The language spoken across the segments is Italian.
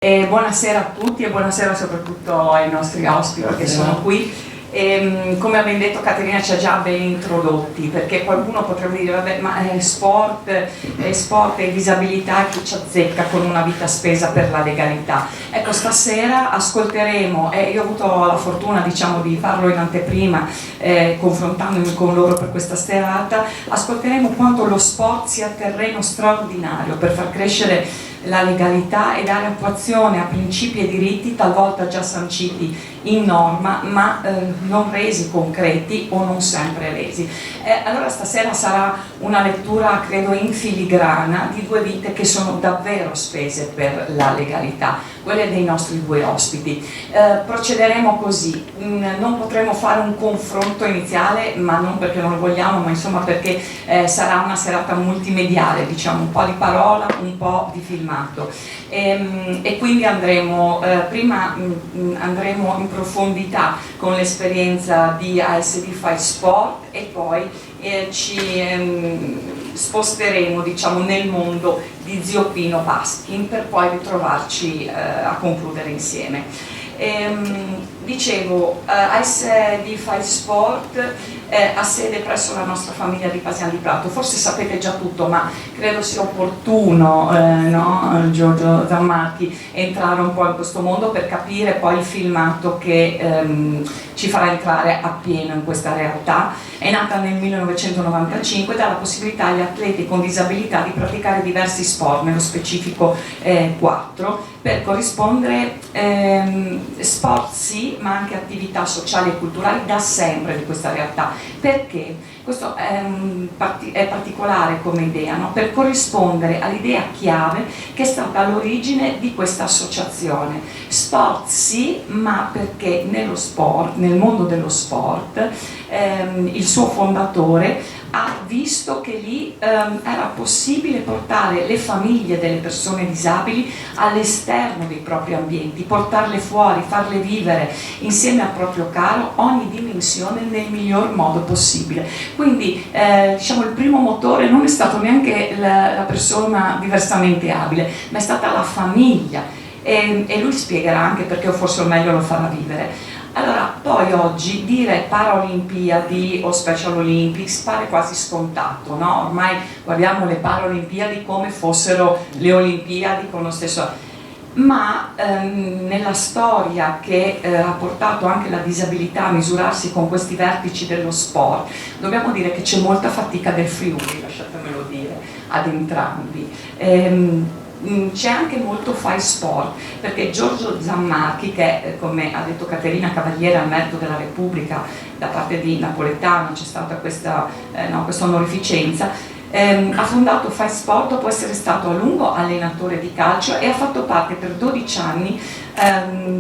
Buonasera a tutti e buonasera soprattutto ai nostri ospiti che sono qui. Come abbiamo detto, Caterina ci ha già ben introdotti, perché qualcuno potrebbe dire vabbè, ma sport e disabilità, chi ci azzecca con una vita spesa per la legalità? Ecco, stasera ascolteremo, io ho avuto la fortuna di farlo in anteprima, confrontandomi con loro per questa serata, ascolteremo quanto lo sport sia terreno straordinario per far crescere la legalità e dare attuazione a principi e diritti talvolta già sanciti in norma ma non resi concreti o non sempre resi. Allora stasera sarà una lettura, credo, in filigrana di due vite che sono davvero spese per la legalità, quelle dei nostri due ospiti. Procederemo così, non potremo fare un confronto iniziale, ma non perché non lo vogliamo, ma insomma perché sarà una serata multimediale, diciamo, un po' di parola, un po' di filmato. E quindi andremo andremo in profondità con l'esperienza di ASD Fight Sport e poi ci sposteremo, diciamo, nel mondo di Zio Pino Paskin per poi ritrovarci a concludere insieme. Dicevo, ASD Fight Sport ha sede presso la nostra famiglia di Pasiano di Prato. Forse sapete già tutto, ma credo sia opportuno, no, Giorgio Zammarchi, entrare un po' in questo mondo per capire poi il filmato che ci farà entrare appieno in questa realtà. È nata nel 1995 e dà la possibilità agli atleti con disabilità di praticare diversi sport, nello specifico 4, per corrispondere sport sì, ma anche attività sociali e culturali da sempre di questa realtà. Perché? Questo è particolare come idea, no? Per corrispondere all'idea chiave che è stata all'origine di questa associazione. Sport sì, ma perché nello sport, nel mondo dello sport, il suo fondatore ha visto che lì era possibile portare le famiglie delle persone disabili all'esterno dei propri ambienti, portarle fuori, farle vivere insieme al proprio caro ogni dimensione nel miglior modo possibile. Quindi diciamo, il primo motore non è stato neanche la persona diversamente abile, ma è stata la famiglia, e lui spiegherà anche perché, o forse o meglio lo farà vivere. Allora, poi oggi dire Paralimpiadi o Special Olympics pare quasi scontato, no? Ormai guardiamo le Paralimpiadi come fossero le Olimpiadi con lo stesso... Ma nella storia che ha portato anche la disabilità a misurarsi con questi vertici dello sport, dobbiamo dire che c'è molta fatica del Friuli, lasciatemelo dire, ad entrambi. C'è anche molto fai sport, perché Giorgio Zammarchi, che come ha detto Caterina, Cavaliere al Merito della Repubblica da parte di Napoletano, c'è stata questa onorificenza, ha fondato Fai Sport dopo essere stato a lungo allenatore di calcio e ha fatto parte per 12 anni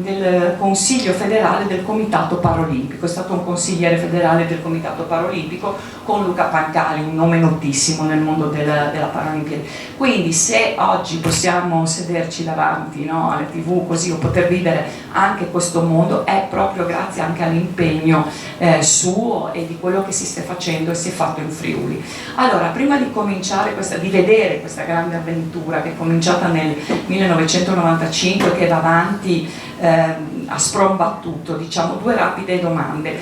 del Consiglio federale del Comitato Paralimpico. È stato un consigliere federale del Comitato Paralimpico con Luca Pancali, un nome notissimo nel mondo della Paralimpiade. Quindi se oggi possiamo sederci davanti, no, alle TV così, o poter vivere anche questo mondo, è proprio grazie anche all'impegno suo e di quello che si sta facendo e si è fatto in Friuli. Allora, prima di cominciare di vedere questa grande avventura che è cominciata nel 1995, che va avanti a sprombattuto, diciamo, due rapide domande.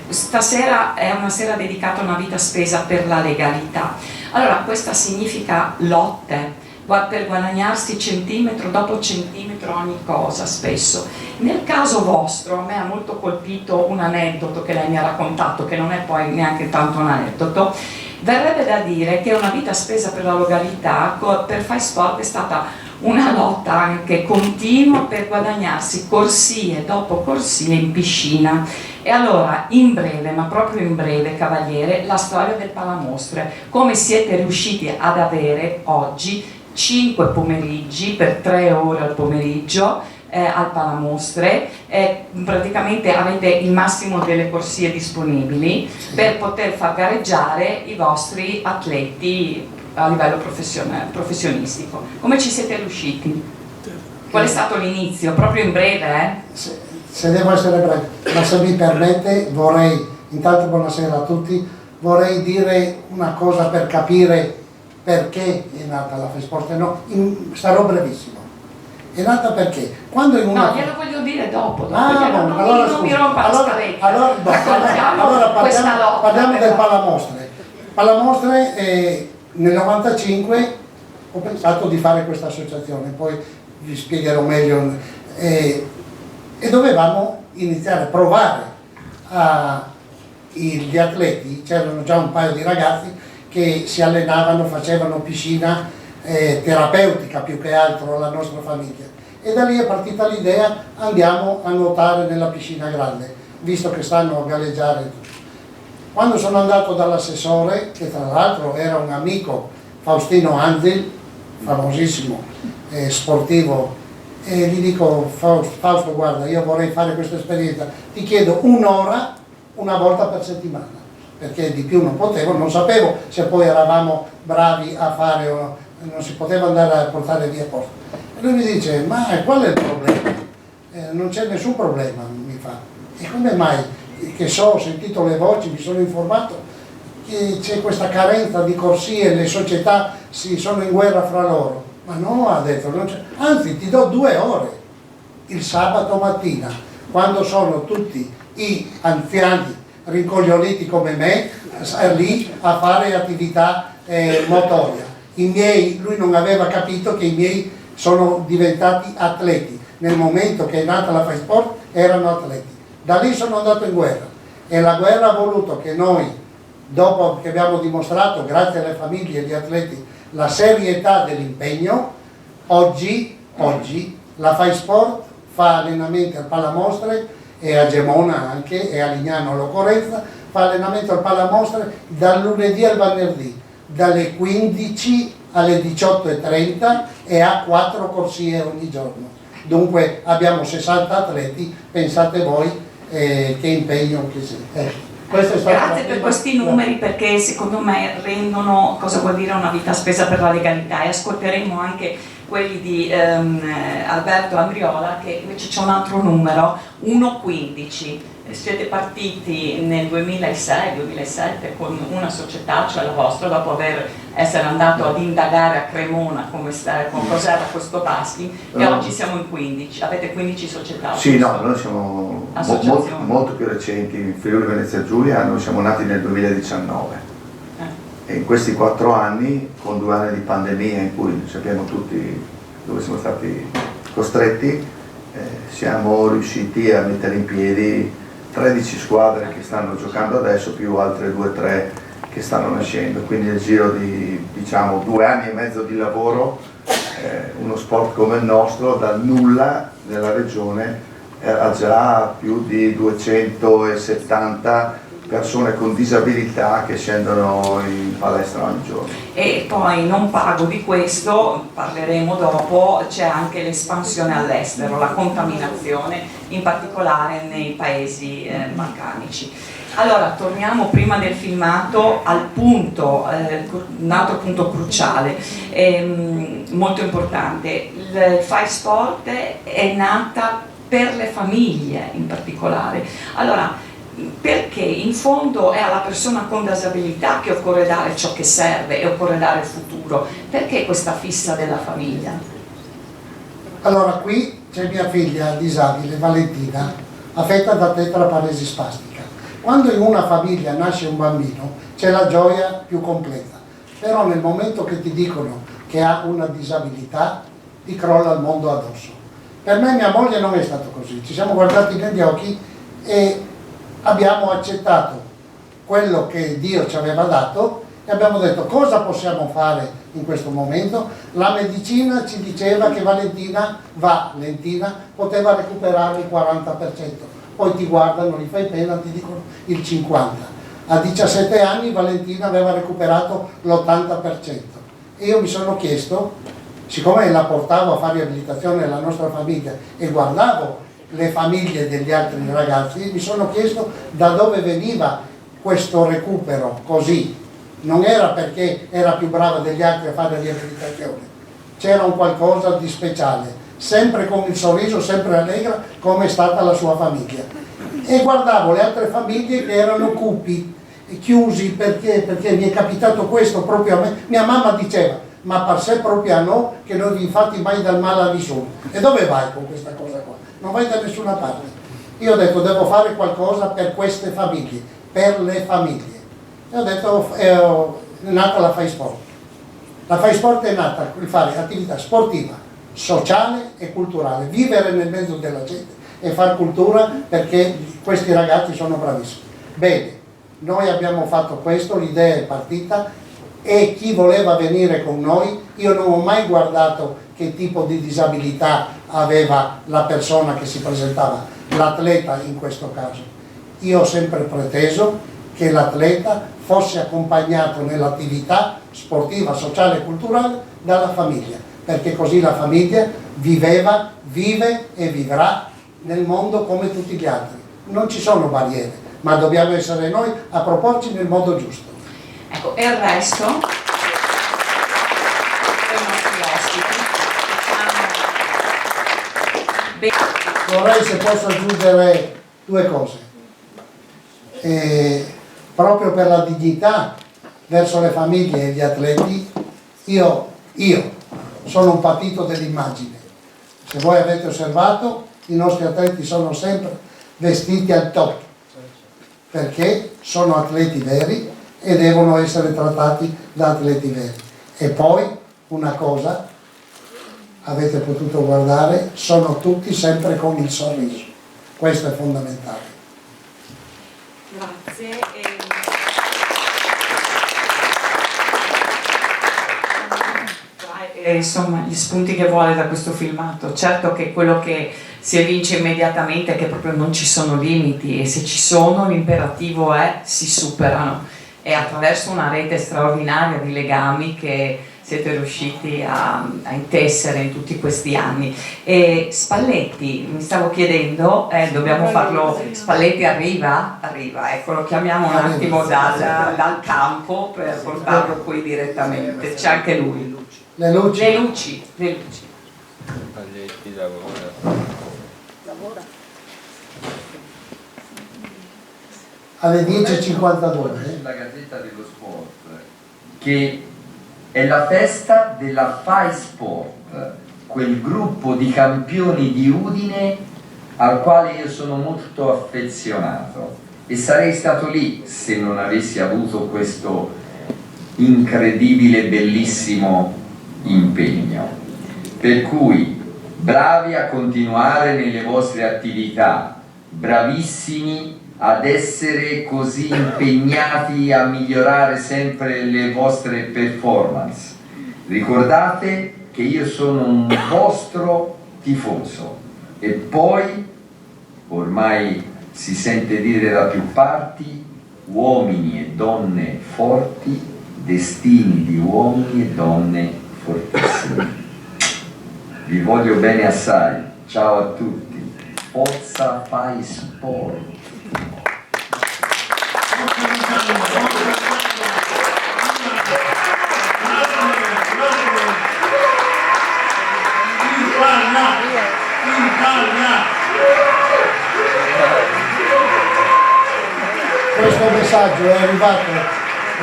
Stasera è una sera dedicata a una vita spesa per la legalità. Allora, questa significa lotte per guadagnarsi centimetro dopo centimetro ogni cosa, spesso. Nel caso vostro, a me ha molto colpito un aneddoto che lei mi ha raccontato, che non è poi neanche tanto un aneddoto. Verrebbe da dire che una vita spesa per la legalità per Fai Sport è stata una lotta anche continua per guadagnarsi corsie dopo corsie in piscina. E allora, in breve, ma proprio in breve, Cavaliere, la storia del Palamostre. Come siete riusciti ad avere oggi 5 pomeriggi per 3 ore al pomeriggio al Palamostre, praticamente avete il massimo delle corsie disponibili per poter far gareggiare i vostri atleti a livello professionistico. Come ci siete riusciti? Qual è stato l'inizio? Proprio in breve, Se devo essere breve, ma se mi permette vorrei, intanto buonasera a tutti, vorrei dire una cosa per capire perché è nata la Fai Sport. No, sarò brevissimo. È nata perché quando in una... No, glielo voglio dire dopo allora, non mi rompa la scaletta. Allora parliamo del Palamostre. Palamostre nel 95 ho pensato di fare questa associazione, poi vi spiegherò meglio, e dovevamo iniziare a provare gli atleti. C'erano già un paio di ragazzi che si allenavano, facevano piscina terapeutica più che altro alla nostra famiglia, e da lì è partita l'idea: andiamo a nuotare nella piscina grande, visto che stanno a galleggiare. Quando sono andato dall'assessore, che tra l'altro era un amico, Faustino Anzil, famosissimo sportivo, e gli dico: Fausto, guarda, io vorrei fare questa esperienza, ti chiedo un'ora, una volta per settimana, perché di più non potevo, non sapevo se poi eravamo bravi a fare o non si poteva andare a portare via posto. E lui mi dice: ma qual è il problema? Non c'è nessun problema, mi fa. E come mai? Che ho sentito le voci, mi sono informato che c'è questa carenza di corsie, le società sono in guerra fra loro. Ma no, ha detto, non c'è. Anzi, ti do 2 ore il sabato mattina, quando sono tutti i anziani rincoglioniti come me lì a fare attività motoria. Lui non aveva capito che i miei sono diventati atleti. Nel momento che è nata la Fai Sport erano atleti. Da lì sono andato in guerra, e la guerra ha voluto che noi, dopo che abbiamo dimostrato, grazie alle famiglie e agli atleti, la serietà dell'impegno, oggi la Fai Sport fa allenamenti al Palamostre e a Gemona anche, e a Lignano all'Occorrenza, fa allenamento al Palamostre dal lunedì al venerdì, dalle 15 alle 18:30, e ha 4 corsie ogni giorno. Dunque abbiamo 60 atleti, pensate voi che impegno che sia. Grazie per questi numeri, perché secondo me rendono cosa vuol dire una vita spesa per la legalità, e ascolteremo anche quelli di Alberto Andriola, che invece c'è un altro numero, 1,15. Siete partiti nel 2006-2007 con una società, cioè la vostra, dopo essere andato ad indagare a Cremona con cos'era questo basking, e oggi siamo in 15, avete 15 società. Sì, no, noi siamo molto più recenti, in Friuli Venezia Giulia, noi siamo nati nel 2019. E in questi 4 anni, con 2 anni di pandemia in cui sappiamo tutti dove siamo stati costretti, siamo riusciti a mettere in piedi 13 squadre che stanno giocando adesso, più altre 2 o 3 che stanno nascendo. Quindi nel giro di 2 anni e mezzo di lavoro, uno sport come il nostro dal nulla nella regione ha già più di 270 persone con disabilità che scendono in palestra ogni giorno. E poi non pago di questo, parleremo dopo, c'è anche l'espansione all'estero, la contaminazione, in particolare nei paesi balcanici. Allora, torniamo prima del filmato al punto, un altro punto cruciale, molto importante. Il Fai Sport è nata per le famiglie in particolare. Allora, perché in fondo è alla persona con disabilità che occorre dare ciò che serve e occorre dare il futuro. Perché questa fissa della famiglia? Allora, qui c'è mia figlia disabile, Valentina, affetta da tetraparesi spastica. Quando in una famiglia nasce un bambino c'è la gioia più completa, però nel momento che ti dicono che ha una disabilità ti crolla il mondo addosso. Per me e mia moglie non è stato così, ci siamo guardati negli occhi e abbiamo accettato quello che Dio ci aveva dato e abbiamo detto: cosa possiamo fare in questo momento? La medicina ci diceva che Valentina poteva recuperare il 40%, poi ti guardano, li fai pena, ti dicono il 50%. A 17 anni Valentina aveva recuperato l'80%, e io mi sono chiesto, siccome la portavo a fare riabilitazione alla nostra famiglia e guardavo le famiglie degli altri ragazzi, mi sono chiesto da dove veniva questo recupero così. Non era perché era più brava degli altri a fare riabilitazione, c'era un qualcosa di speciale, sempre con il sorriso, sempre allegra, come è stata la sua famiglia. E guardavo le altre famiglie che erano cupi, chiusi, perché mi è capitato questo proprio a me. Mia mamma diceva: ma per sé proprio no, che non vi fate mai del male a nessuno. E dove vai con questa cosa qua? Non vai da nessuna parte. Io ho detto devo fare qualcosa per queste famiglie, per le famiglie. E ho detto è nata la Fai Sport. La Fai Sport è nata per fare attività sportiva, sociale e culturale, vivere nel mezzo della gente e fare cultura, perché questi ragazzi sono bravissimi. Bene, noi abbiamo fatto questo, l'idea è partita e chi voleva venire con noi, io non ho mai guardato che tipo di disabilità aveva la persona che si presentava, l'atleta in questo caso. Io ho sempre preteso che l'atleta fosse accompagnato nell'attività sportiva, sociale e culturale dalla famiglia, perché così la famiglia viveva, vive e vivrà nel mondo come tutti gli altri. Non ci sono barriere, ma dobbiamo essere noi a proporci nel modo giusto. Ecco, e il resto dei nostri ospiti. Vorrei, se posso, aggiungere due cose. Proprio per la dignità verso le famiglie e gli atleti, io sono un patito dell'immagine. Se voi avete osservato, i nostri atleti sono sempre vestiti al top, perché sono atleti veri e devono essere trattati da atleti veri. E poi una cosa, avete potuto guardare, sono tutti sempre con il sorriso. Questo è fondamentale. Grazie. Insomma, gli spunti che vuole da questo filmato. Certo che quello che si evince immediatamente è che proprio non ci sono limiti, e se ci sono l'imperativo è si superano, e attraverso una rete straordinaria di legami che siete riusciti a intessere in tutti questi anni. E Spalletti, mi stavo chiedendo, dobbiamo farlo, Spalletti arriva, ecco, lo chiamiamo un attimo dal campo per portarlo qui direttamente, c'è anche lui. Le luci. Le luci. Spalletti lavora. Alle 10:52. La Gazzetta dello Sport, che è la festa della Fai Sport, quel gruppo di campioni di Udine al quale io sono molto affezionato, e sarei stato lì se non avessi avuto questo incredibile, bellissimo impegno. Per cui bravi a continuare nelle vostre attività, bravissimi ad essere così impegnati a migliorare sempre le vostre performance. Ricordate che io sono un vostro tifoso, e poi ormai si sente dire da più parti: uomini e donne forti, destini di uomini e donne fortissimi. Vi voglio bene assai, ciao a tutti, forza Fai Sport. Questo messaggio è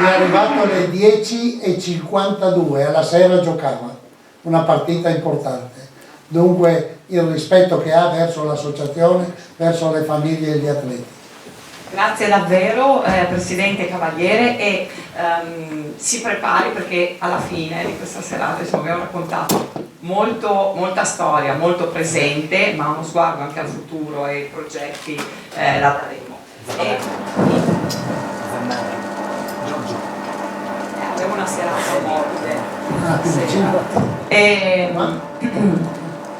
arrivato alle 10:52, alla sera giocava una partita importante. Dunque il rispetto che ha verso l'associazione, verso le famiglie e gli atleti. Grazie davvero Presidente Cavaliere, e si prepari, perché alla fine di questa serata abbiamo raccontato molta storia, molto presente, ma uno sguardo anche al futuro, e i progetti la daremo. Avevo una serata morbide.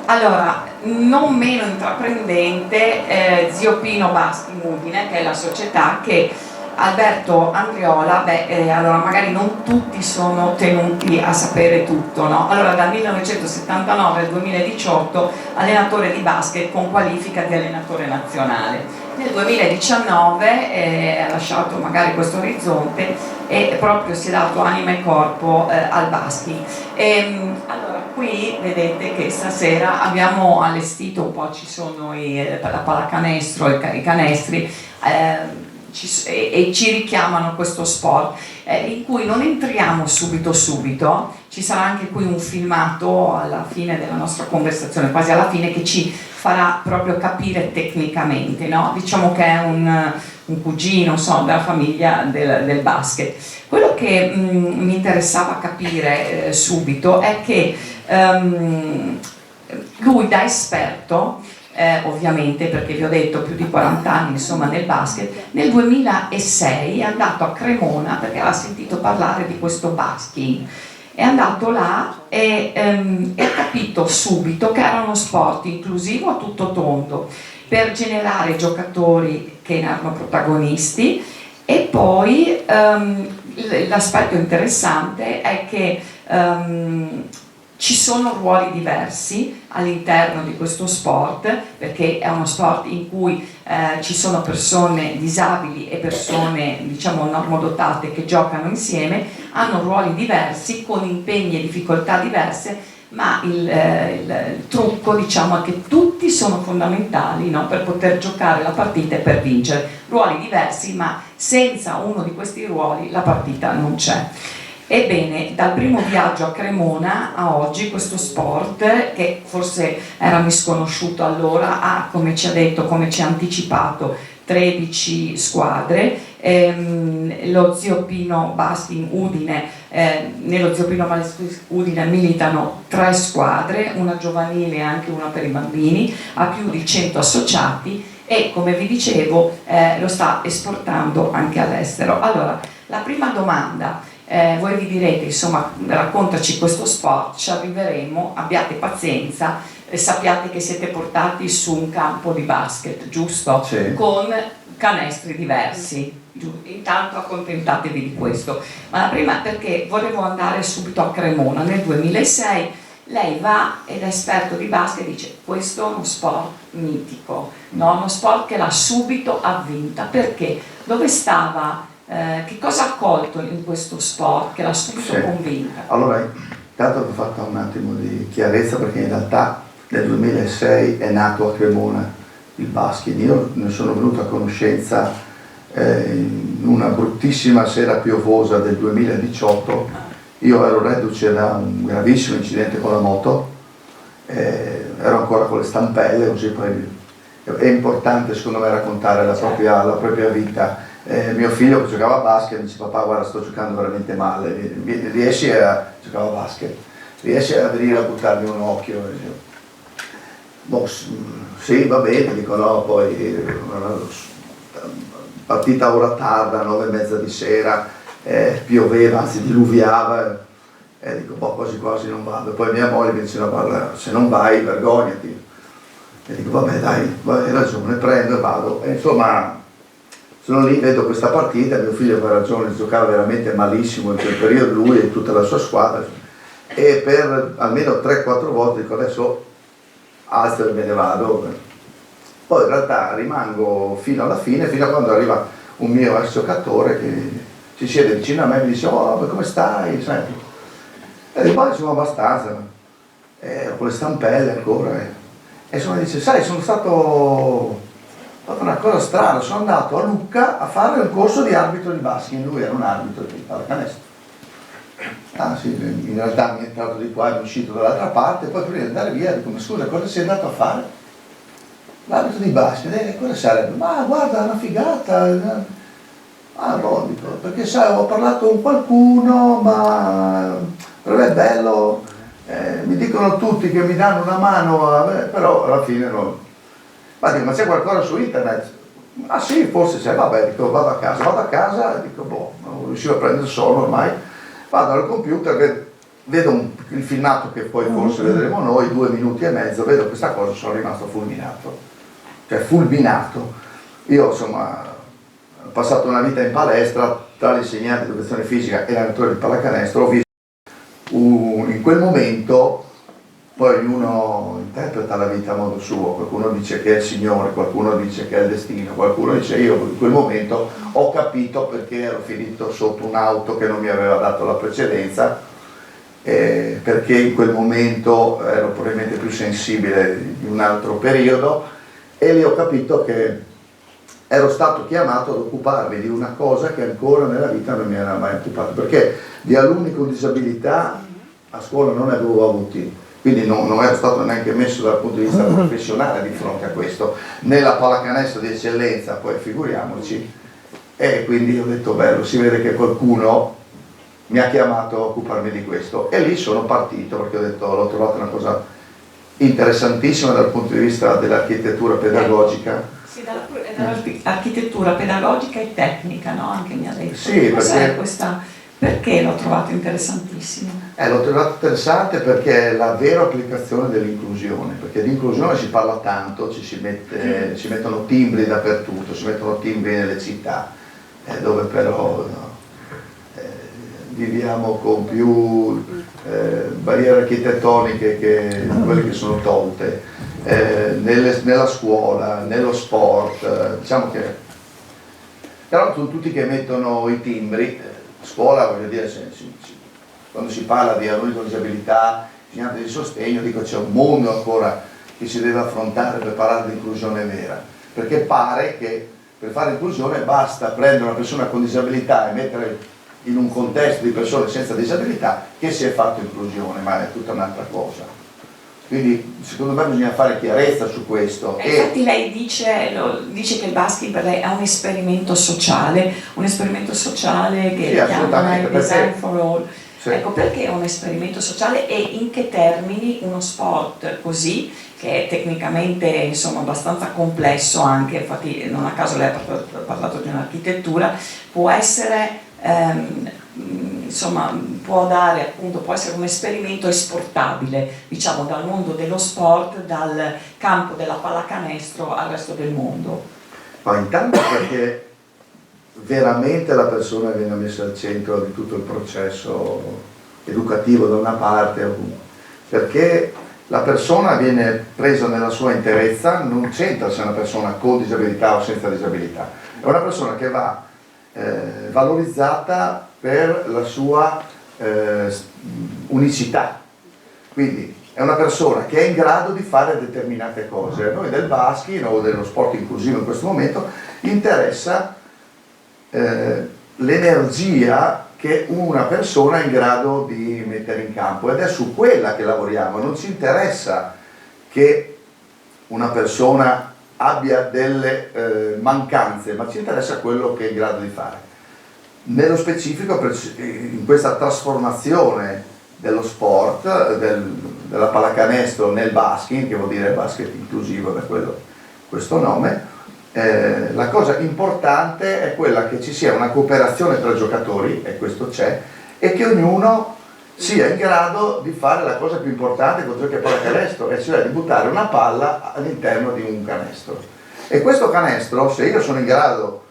Allora, non meno intraprendente, Zio Pino Baschi Udine, che è la società che Alberto Andriola, allora magari non tutti sono tenuti a sapere tutto, no? Allora, dal 1979 al 2018 allenatore di basket con qualifica di allenatore nazionale. Nel 2019 ha lasciato magari questo orizzonte e proprio si è dato anima e corpo al basket. Allora, qui vedete che stasera abbiamo allestito un po', ci sono la pallacanestro, i canestri, e ci richiamano questo sport, in cui non entriamo subito, ci sarà anche qui un filmato alla fine della nostra conversazione, quasi alla fine, che ci farà proprio capire tecnicamente, no? Diciamo che è un cugino, insomma, della famiglia del basket. Quello che mi interessava capire subito è che lui, da esperto, ovviamente, perché vi ho detto più di 40 anni insomma nel basket, nel 2006 è andato a Cremona perché aveva sentito parlare di questo basking, è andato là e ha capito subito che era uno sport inclusivo a tutto tondo per generare giocatori che erano protagonisti. E poi l'aspetto interessante è che ci sono ruoli diversi all'interno di questo sport, perché è uno sport in cui ci sono persone disabili e persone, diciamo, normodotate che giocano insieme, hanno ruoli diversi, con impegni e difficoltà diverse, ma il trucco, diciamo, è che tutti sono fondamentali, no, per poter giocare la partita e per vincere. Ruoli diversi, ma senza uno di questi ruoli la partita non c'è. Ebbene, dal primo viaggio a Cremona a oggi questo sport, che forse era misconosciuto allora, ha, come ci ha detto, come ci ha anticipato, 13 squadre. Lo Zio Pino Basking Udine, nello Zio Pino Basking Udine militano 3 squadre, una giovanile e anche una per i bambini, ha più di 100 associati e, come vi dicevo, lo sta esportando anche all'estero. Allora, la prima domanda, voi vi direte, insomma, raccontaci questo sport, ci arriveremo, abbiate pazienza, sappiate che siete portati su un campo di basket, giusto? Sì. Con canestri diversi. Intanto accontentatevi di questo. Ma la prima, perché volevo andare subito a Cremona nel 2006, lei va ed è esperto di basket e dice: questo è uno sport mitico, no? Uno sport che l'ha subito avvinta. Perché? Dove stava? Che cosa ha colto in questo sport che l'ha subito convinta? Allora, intanto ho fatto un attimo di chiarezza, perché in realtà nel 2006 è nato a Cremona il basket. Io ne sono venuto a conoscenza in una bruttissima sera piovosa del 2018. Io ero reduce da un gravissimo incidente con la moto, ero ancora con le stampelle, così poi è importante secondo me raccontare la propria vita. Mio figlio che giocava a basket mi dice: papà, guarda, sto giocando veramente male, riesci a giocare a basket, riesci a venire a buttarmi un occhio? E dico, boh, sì, va bene, dico no, poi partita a ora tarda, 9:30 di sera, pioveva, anzi diluviava, dico boh, quasi quasi non vado. Poi mia moglie mi dice: no, guarda, se non vai vergognati. E dico vabbè dai, hai ragione, prendo e vado. E insomma, sono lì, vedo questa partita, mio figlio aveva ragione, giocava veramente malissimo in quel periodo, lui e tutta la sua squadra, e per almeno 3-4 volte dico adesso alzo e me ne vado. Poi in realtà rimango fino alla fine, fino a quando arriva un mio ex giocatore che si siede vicino a me e mi dice: oh, ma come stai? Senti. E dico: poi sono abbastanza, con le stampelle ancora. E insomma dice: sai, sono stato... Ho fatto una cosa strana, sono andato a Lucca a fare un corso di arbitro di basket. Lui era un arbitro di pallacanestro. Ah sì, in realtà mi è entrato di qua e mi è uscito dall'altra parte, poi prima di andare via dico: ma scusa, cosa sei andato a fare? L'arbitro di basket, cosa sarebbe? Ma guarda, è una figata. Ah no, dico, perché sai, ho parlato con qualcuno, ma però è bello, mi dicono tutti che mi danno una mano, però alla fine non. Ma dico: ma c'è qualcosa su internet? Ah sì, forse c'è. Vabbè, dico, vado a casa e dico boh, non riuscivo a prendere il sonno ormai, vado al computer, vedo il filmato che poi forse vedremo noi, 2 minuti e mezzo, vedo questa cosa, sono rimasto fulminato, cioè fulminato. Io insomma ho passato una vita in palestra, tra l'insegnante di educazione fisica e l'allenatore di pallacanestro, ho visto in quel momento. Poi ognuno interpreta la vita a modo suo, qualcuno dice che è il Signore, qualcuno dice che è il destino, qualcuno dice: io in quel momento ho capito perché ero finito sotto un'auto che non mi aveva dato la precedenza, perché in quel momento ero probabilmente più sensibile di un altro periodo, e lì ho capito che ero stato chiamato ad occuparmi di una cosa che ancora nella vita non mi era mai occupato, perché di alunni con disabilità a scuola non ne avevo avuti, quindi non ero stato neanche messo dal punto di vista professionale di fronte a questo, nella pallacanestro di eccellenza, poi figuriamoci, e quindi ho detto bello, si vede che qualcuno mi ha chiamato a occuparmi di questo, e lì sono partito perché ho detto l'ho trovata una cosa interessantissima dal punto di vista dell'architettura pedagogica. Sì, dall'architettura pedagogica e tecnica, no? Anche mi ha detto. Sì, perché l'ho trovato interessantissimo? L'ho trovato interessante perché è la vera applicazione dell'inclusione, perché di inclusione si parla tanto, ci mettono timbri dappertutto, si mettono timbri nelle città, dove però viviamo con più barriere architettoniche che quelle che sono tolte, nella scuola, nello sport, diciamo che però sono tutti che mettono i timbri. A scuola, voglio dire, quando si parla di alunni con disabilità, insegnanti di sostegno, dico c'è un mondo ancora che si deve affrontare per parlare di inclusione vera, perché pare che per fare inclusione basta prendere una persona con disabilità e mettere in un contesto di persone senza disabilità che si è fatto inclusione, ma è tutta un'altra cosa. Quindi secondo me bisogna fare chiarezza su questo. Infatti lei dice che il basking per lei è un esperimento sociale che sì, chiama il Design for All. Sì. Ecco, perché è un esperimento sociale e in che termini uno sport così, che è tecnicamente insomma abbastanza complesso anche, infatti non a caso lei ha parlato di un'architettura, può essere insomma può essere un esperimento esportabile, diciamo, dal mondo dello sport, dal campo della pallacanestro al resto del mondo. Ma intanto perché veramente la persona viene messa al centro di tutto il processo educativo da una parte, perché la persona viene presa nella sua interezza, non c'entra se è una persona con disabilità o senza disabilità, è una persona che va valorizzata per la sua unicità, quindi è una persona che è in grado di fare determinate cose. A noi del basking o dello sport inclusivo in questo momento interessa l'energia che una persona è in grado di mettere in campo, ed è su quella che lavoriamo. Non ci interessa che una persona abbia delle mancanze, ma ci interessa quello che è in grado di fare. Nello specifico, in questa trasformazione dello sport, della pallacanestro nel basking, che vuol dire basket inclusivo, per quello questo nome, la cosa importante è quella che ci sia una cooperazione tra giocatori, e questo c'è, e che ognuno sia in grado di fare la cosa più importante quando giochi a pallacanestro, e cioè di buttare una palla all'interno di un canestro. E questo canestro, se io sono in grado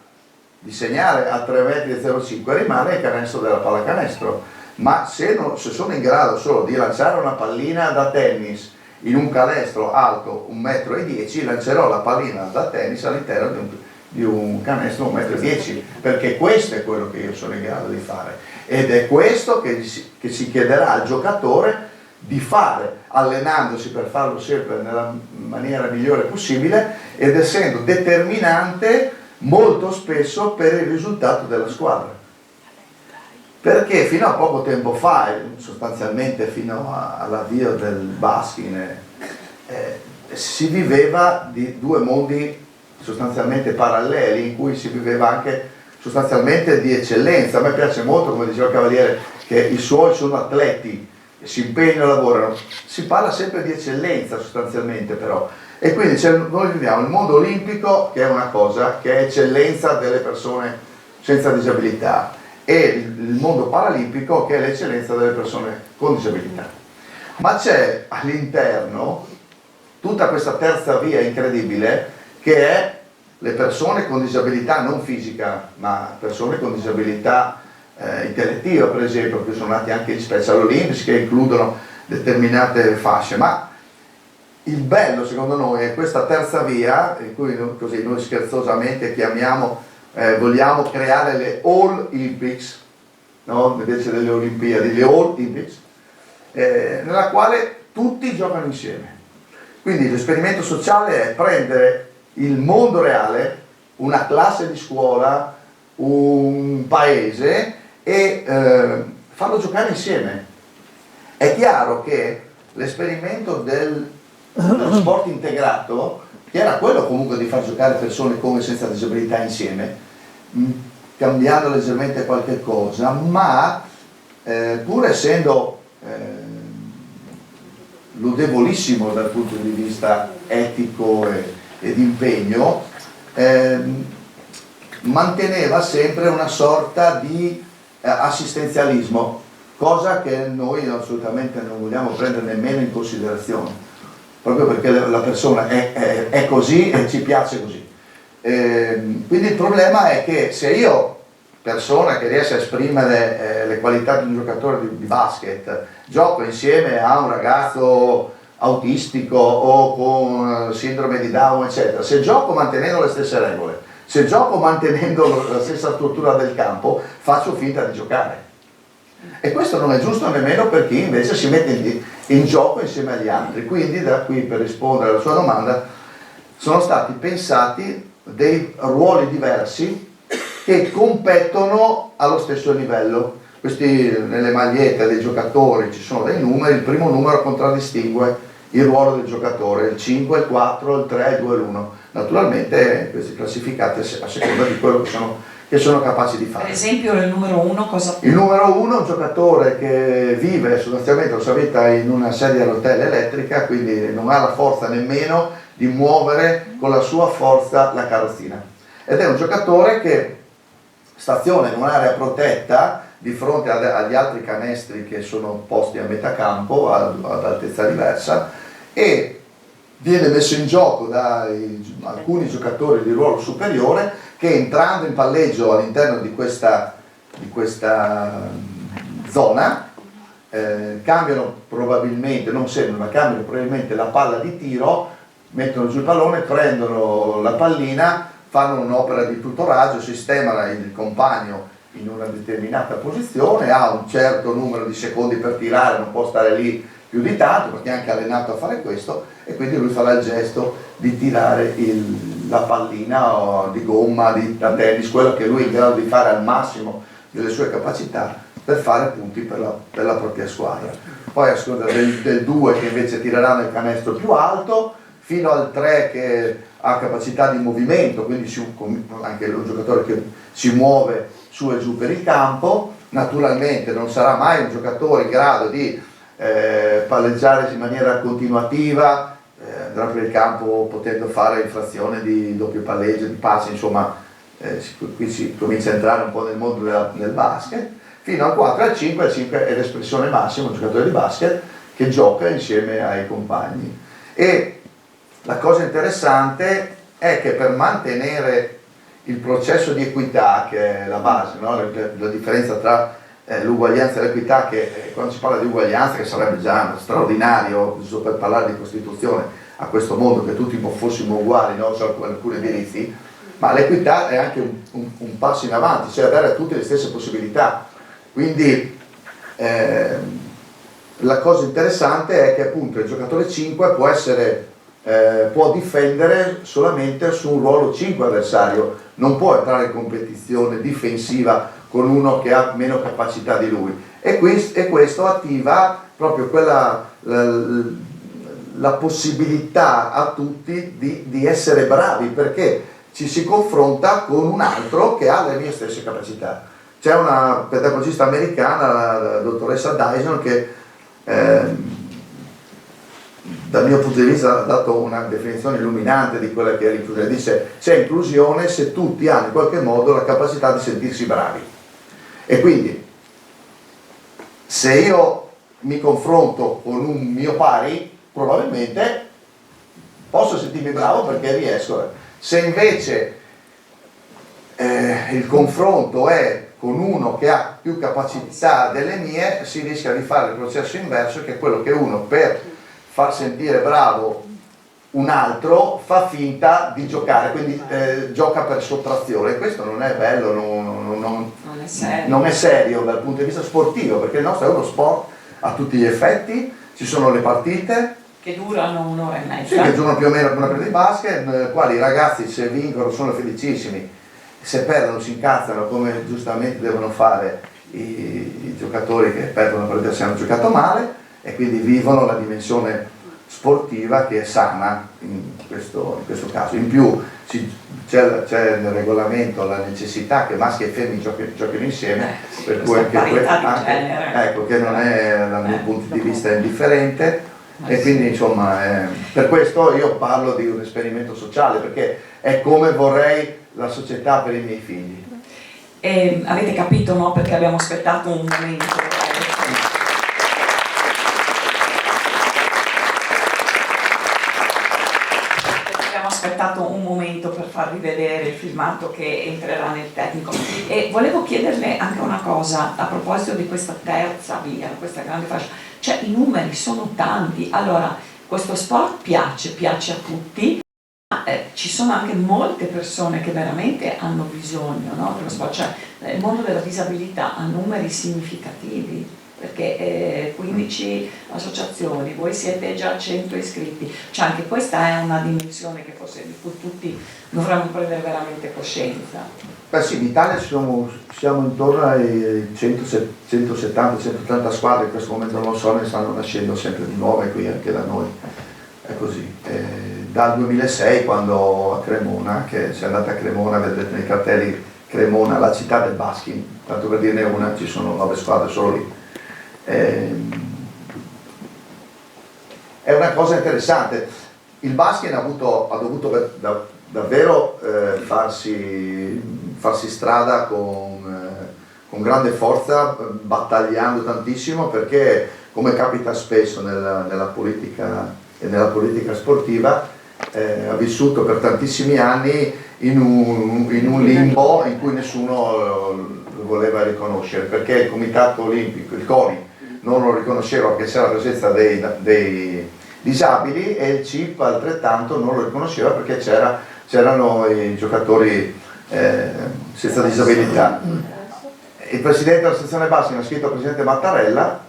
di segnare a 3,05 m, rimane il canestro della pallacanestro, ma se sono in grado solo di lanciare una pallina da tennis in un canestro alto 1,10 m, lancerò la pallina da tennis all'interno di un canestro 1,10 m, perché questo è quello che io sono in grado di fare, ed è questo che si chiederà al giocatore di fare, allenandosi per farlo sempre nella maniera migliore possibile, ed essendo determinante molto spesso per il risultato della squadra. Perché fino a poco tempo fa, sostanzialmente fino all'avvio del basking, si viveva di due mondi sostanzialmente paralleli, in cui si viveva anche sostanzialmente di eccellenza. A me piace molto, come diceva il Cavaliere, che i suoi sono atleti, si impegnano, lavorano. Si parla sempre di eccellenza sostanzialmente, però. E quindi noi viviamo il mondo olimpico, che è una cosa, che è eccellenza delle persone senza disabilità, e il mondo paralimpico, che è l'eccellenza delle persone con disabilità. Ma c'è all'interno tutta questa terza via incredibile, che è le persone con disabilità non fisica, ma persone con disabilità intellettiva, per esempio, che sono nati anche gli Special Olympics, che includono determinate fasce. Ma il bello, secondo noi, è questa terza via, in cui così noi scherzosamente chiamiamo, vogliamo creare le All Olympics, no? Invece delle Olimpiadi, le All Olympics, nella quale tutti giocano insieme. Quindi l'esperimento sociale è prendere il mondo reale, una classe di scuola, un paese, e farlo giocare insieme. È chiaro che l'esperimento dello sport integrato, che era quello comunque di far giocare persone con e senza disabilità insieme, cambiando leggermente qualche cosa, ma pur essendo lodevolissimo dal punto di vista etico e di impegno, manteneva sempre una sorta di assistenzialismo, cosa che noi assolutamente non vogliamo prendere nemmeno in considerazione, proprio perché la persona è così e ci piace così. Quindi il problema è che se io, persona che riesce a esprimere le qualità di un giocatore di basket, gioco insieme a un ragazzo autistico o con sindrome di Down, eccetera, se gioco mantenendo le stesse regole, se gioco mantenendo la stessa struttura del campo, faccio finta di giocare. E questo non è giusto nemmeno per chi invece si mette in gioco insieme agli altri. Quindi da qui, per rispondere alla sua domanda, sono stati pensati dei ruoli diversi che competono allo stesso livello. Questi, nelle magliette dei giocatori ci sono dei numeri, il primo numero contraddistingue il ruolo del giocatore, il 5, il 4, il 3, il 2 e l'1. Naturalmente questi classificati a seconda di quello che sono capaci di fare. Per esempio il numero 1 cosa? Il numero 1 è un giocatore che vive sostanzialmente la sua vita in una sedia a rotelle elettrica, quindi non ha la forza nemmeno di muovere con la sua forza la carrozzina. Ed è un giocatore che staziona in un'area protetta di fronte agli altri canestri che sono posti a metà campo ad altezza diversa e viene messo in gioco da alcuni giocatori di ruolo superiore che, entrando in palleggio all'interno di questa zona, cambiano probabilmente, non sempre, ma cambiano probabilmente la palla di tiro, mettono giù il pallone, prendono la pallina, fanno un'opera di tutoraggio, sistemano il compagno in una determinata posizione, ha un certo numero di secondi per tirare, non può stare lì più di tanto perché è anche allenato a fare questo, e quindi lui farà il gesto di tirare la pallina di gomma, da tennis, quello che lui è in grado di fare al massimo delle sue capacità per fare punti per la propria squadra. Poi a seconda del 2 che invece tirerà nel canestro più alto, fino al 3 che ha capacità di movimento, quindi anche un giocatore che si muove su e giù per il campo. Naturalmente non sarà mai un giocatore in grado di palleggiare in maniera continuativa, andrà per il campo potendo fare infrazione di doppio palleggio, di passi, insomma qui si comincia a entrare un po' nel mondo del basket, fino al 4 e al 5. Il 5 è l'espressione massima, un giocatore di basket che gioca insieme ai compagni. E la cosa interessante è che per mantenere il processo di equità, che è la base, no? La differenza tra l'uguaglianza e l'equità, che quando si parla di uguaglianza, che sarebbe già straordinario per parlare di Costituzione a questo mondo, che tutti fossimo uguali, no? Solo con alcuni diritti, ma l'equità è anche un passo in avanti, cioè dare a tutti le stesse possibilità. Quindi la cosa interessante è che appunto il giocatore 5 può difendere solamente su un ruolo 5 avversario, non può entrare in competizione difensiva con uno che ha meno capacità di lui, e questo attiva proprio la possibilità a tutti di essere bravi, perché ci si confronta con un altro che ha le mie stesse capacità. C'è una pedagogista americana, la dottoressa Dyson, che dal mio punto di vista ha dato una definizione illuminante di quella che è l'inclusione. Dice: c'è inclusione se tutti hanno in qualche modo la capacità di sentirsi bravi. E quindi se io mi confronto con un mio pari, probabilmente posso sentirmi bravo perché riesco. Se invece il confronto è con uno che ha più capacità delle mie, si rischia di fare il processo inverso, che è quello che uno, per far sentire bravo un altro, fa finta di giocare, quindi gioca per sottrazione. Questo non è bello, non è serio dal punto di vista sportivo, perché il nostro è uno sport a tutti gli effetti. Ci sono le partite che durano un'ora e mezza, sì, che durano più o meno come una partita di basket, nelle quali i ragazzi, se vincono, sono felicissimi, se perdono si incazzano, come giustamente devono fare i giocatori che perdono la partita se hanno giocato male. e quindi vivono la dimensione sportiva che è sana in questo caso. In più c'è nel regolamento la necessità che maschi e femmine giochino insieme, per cui ecco, che non è dal mio punto di vista indifferente, e quindi insomma per questo io parlo di un esperimento sociale, perché è come vorrei la società per i miei figli. E avete capito, no? Perché abbiamo aspettato un momento. Aspettato un momento per farvi vedere il filmato che entrerà nel tecnico, e volevo chiederle anche una cosa a proposito di questa terza via, questa grande fascia. Cioè, i numeri sono tanti, allora questo sport piace a tutti, ma ci sono anche molte persone che veramente hanno bisogno, no, dello sport. Cioè, il mondo della disabilità ha numeri significativi, perché 15 associazioni, voi siete già 100 iscritti, cioè anche questa è una dimensione che forse di cui tutti dovremmo prendere veramente coscienza. Beh sì, in Italia siamo intorno ai 170-180 squadre, in questo momento non lo so, ne stanno nascendo sempre di nuove qui anche da noi, è così. Dal 2006, quando a Cremona, che se andate a Cremona vedrete nei cartelli Cremona, la città del basket, tanto per dirne una, ci sono 9 squadre solo lì. È una cosa interessante. Il basket ha dovuto davvero farsi strada con grande forza, battagliando tantissimo, perché, come capita spesso nella politica e nella politica sportiva, ha vissuto per tantissimi anni in un limbo in cui nessuno lo voleva riconoscere, perché il Comitato Olimpico, il CONI, non lo riconosceva perché c'era la presenza dei disabili, e il CIP altrettanto non lo riconosceva perché c'erano i giocatori senza disabilità. Il presidente della basket ha scritto al presidente Mattarella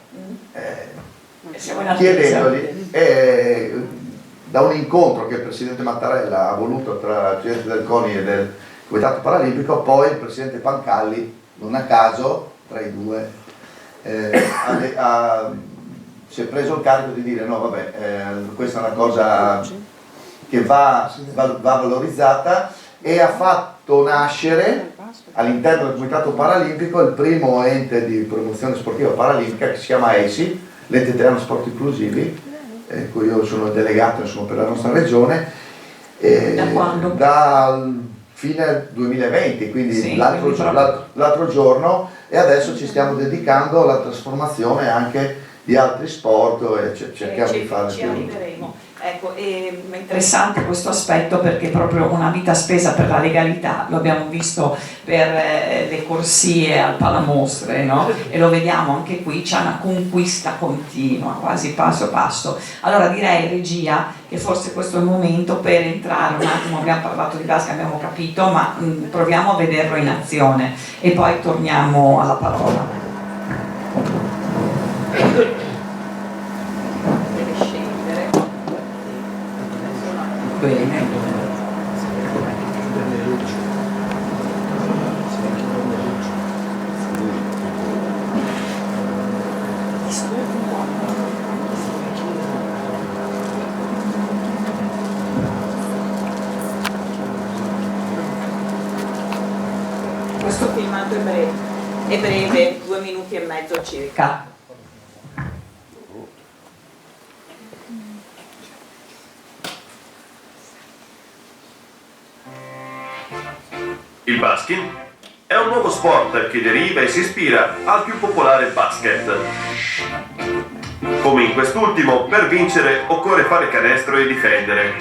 chiedendogli, da un incontro che il presidente Mattarella ha voluto tra il presidente del CONI e del Comitato Paralimpico, poi il presidente Pancalli, non a caso, tra i due, si è preso il carico di dire no vabbè, questa è una cosa che va valorizzata, e ha fatto nascere all'interno del Comitato Paralimpico il primo ente di promozione sportiva paralimpica, che si chiama ESI, l'ente italiano sport inclusivi, in cui io sono delegato, insomma, per la nostra regione, da quando? Dal fine 2020, quindi sì, l'altro giorno, e adesso ci stiamo dedicando alla trasformazione anche di altri sport, e cerchiamo di fare ci arriveremo. Ecco, è interessante questo aspetto, perché proprio una vita spesa per la legalità, lo abbiamo visto per le corsie al Palamostre, no? E lo vediamo anche qui, c'è una conquista continua, quasi passo passo. Allora direi, regia, che forse questo è il momento per entrare un attimo, abbiamo parlato di basket, abbiamo capito, ma proviamo a vederlo in azione e poi torniamo alla parola. Bene. Questo filmato è breve, 2 minuti e mezzo circa. Il basking è un nuovo sport che deriva e si ispira al più popolare basket. Come in quest'ultimo, per vincere occorre fare canestro e difendere.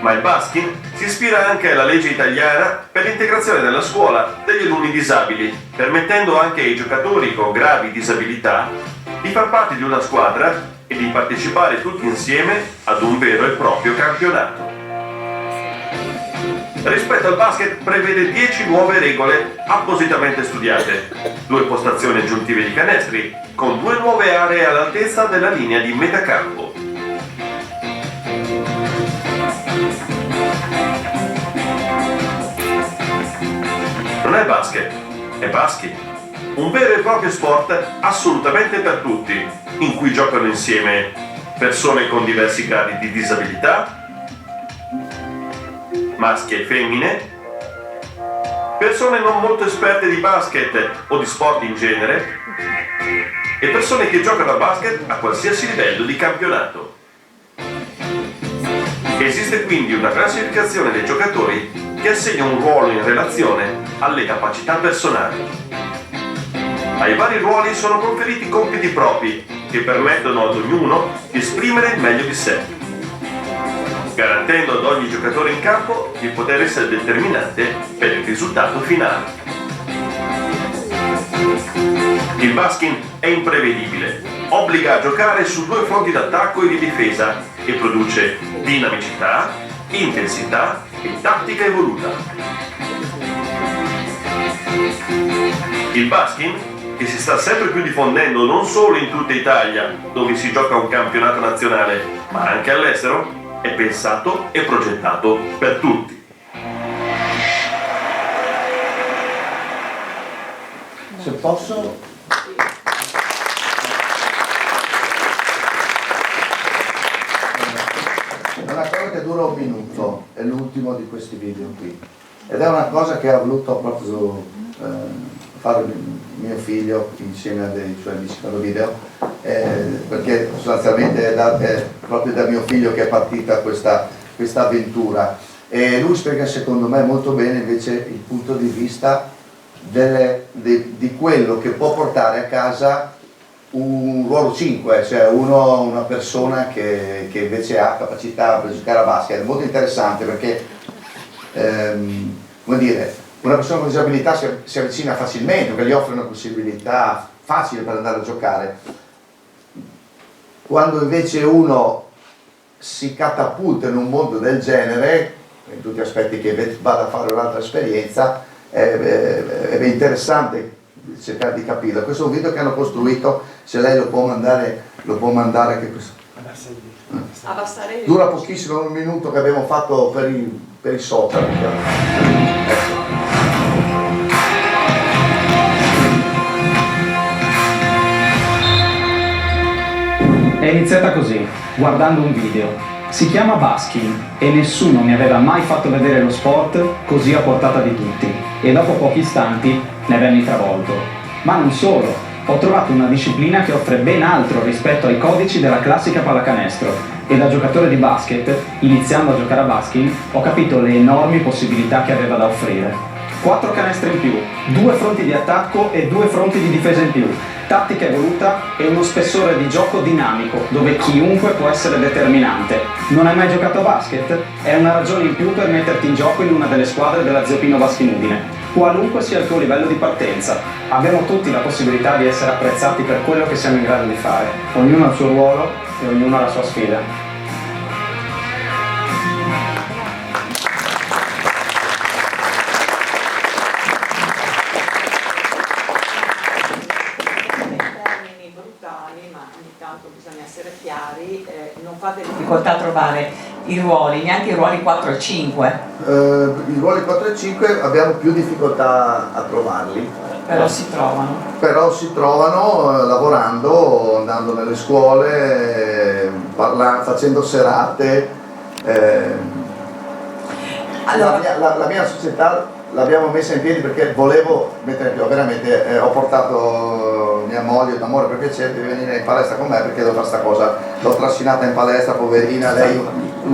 Ma il basking si ispira anche alla legge italiana per l'integrazione nella scuola degli alunni disabili, permettendo anche ai giocatori con gravi disabilità di far parte di una squadra e di partecipare tutti insieme ad un vero e proprio campionato. Rispetto al basket prevede 10 nuove regole appositamente studiate, 2 postazioni aggiuntive di canestri, con 2 nuove aree all'altezza della linea di metà campo. Non è basket, è basket. Un vero e proprio sport assolutamente per tutti, in cui giocano insieme persone con diversi gradi di disabilità, maschi e femmine, persone non molto esperte di basket o di sport in genere e persone che giocano a basket a qualsiasi livello di campionato. Esiste quindi una classificazione dei giocatori che assegna un ruolo in relazione alle capacità personali. Ai vari ruoli sono conferiti compiti propri che permettono ad ognuno di esprimere il meglio di sé, garantendo ad ogni giocatore in campo di poter essere determinante per il risultato finale. Il basket è imprevedibile, obbliga a giocare su due fronti d'attacco e di difesa e produce dinamicità, intensità e tattica evoluta. Il basket, che si sta sempre più diffondendo non solo in tutta Italia, dove si gioca un campionato nazionale, ma anche all'estero, è pensato e progettato per tutti. Se posso... È una cosa che dura un minuto, è l'ultimo di questi video qui. Ed è una cosa che ha voluto proprio fare mio figlio insieme a dei suoi amici per il video, perché sostanzialmente è proprio da mio figlio che è partita questa avventura, e lui spiega secondo me molto bene invece il punto di vista di quello che può portare a casa un ruolo 5, cioè una persona che invece ha capacità per giocare a basket. È molto interessante perché come dire, una persona con disabilità si avvicina facilmente, perché gli offre una possibilità facile per andare a giocare. Quando invece uno si catapulta in un mondo del genere, in tutti gli aspetti che vada a fare un'altra esperienza, è interessante cercare di capirlo. Questo è un video che hanno costruito, se lei lo può mandare che questo. Dura pochissimo, un minuto, che abbiamo fatto per i social. È iniziata così, guardando un video. Si chiama basking e nessuno mi aveva mai fatto vedere lo sport così a portata di tutti, e dopo pochi istanti ne venni travolto. Ma non solo, ho trovato una disciplina che offre ben altro rispetto ai codici della classica pallacanestro, e da giocatore di basket, iniziando a giocare a basking, ho capito le enormi possibilità che aveva da offrire. 4 canestri in più, 2 fronti di attacco e 2 fronti di difesa in più, tattica evoluta e uno spessore di gioco dinamico, dove chiunque può essere determinante. Non hai mai giocato a basket? È una ragione in più per metterti in gioco in una delle squadre della Zio Pino Baskin Udine. Qualunque sia il tuo livello di partenza, abbiamo tutti la possibilità di essere apprezzati per quello che siamo in grado di fare. Ognuno ha il suo ruolo e ognuno ha la sua sfida. Non fate difficoltà a trovare i ruoli, neanche i ruoli 4 e 5. I ruoli 4 e 5 abbiamo più difficoltà a trovarli. Però si trovano. Però si trovano lavorando, andando nelle scuole, facendo serate. Allora, la mia società l'abbiamo messa in piedi perché volevo mettere in piedi, veramente ho portato mia moglie d'amore per piacere di venire in palestra con me perché devo fare sta cosa, l'ho trascinata in palestra, poverina, lei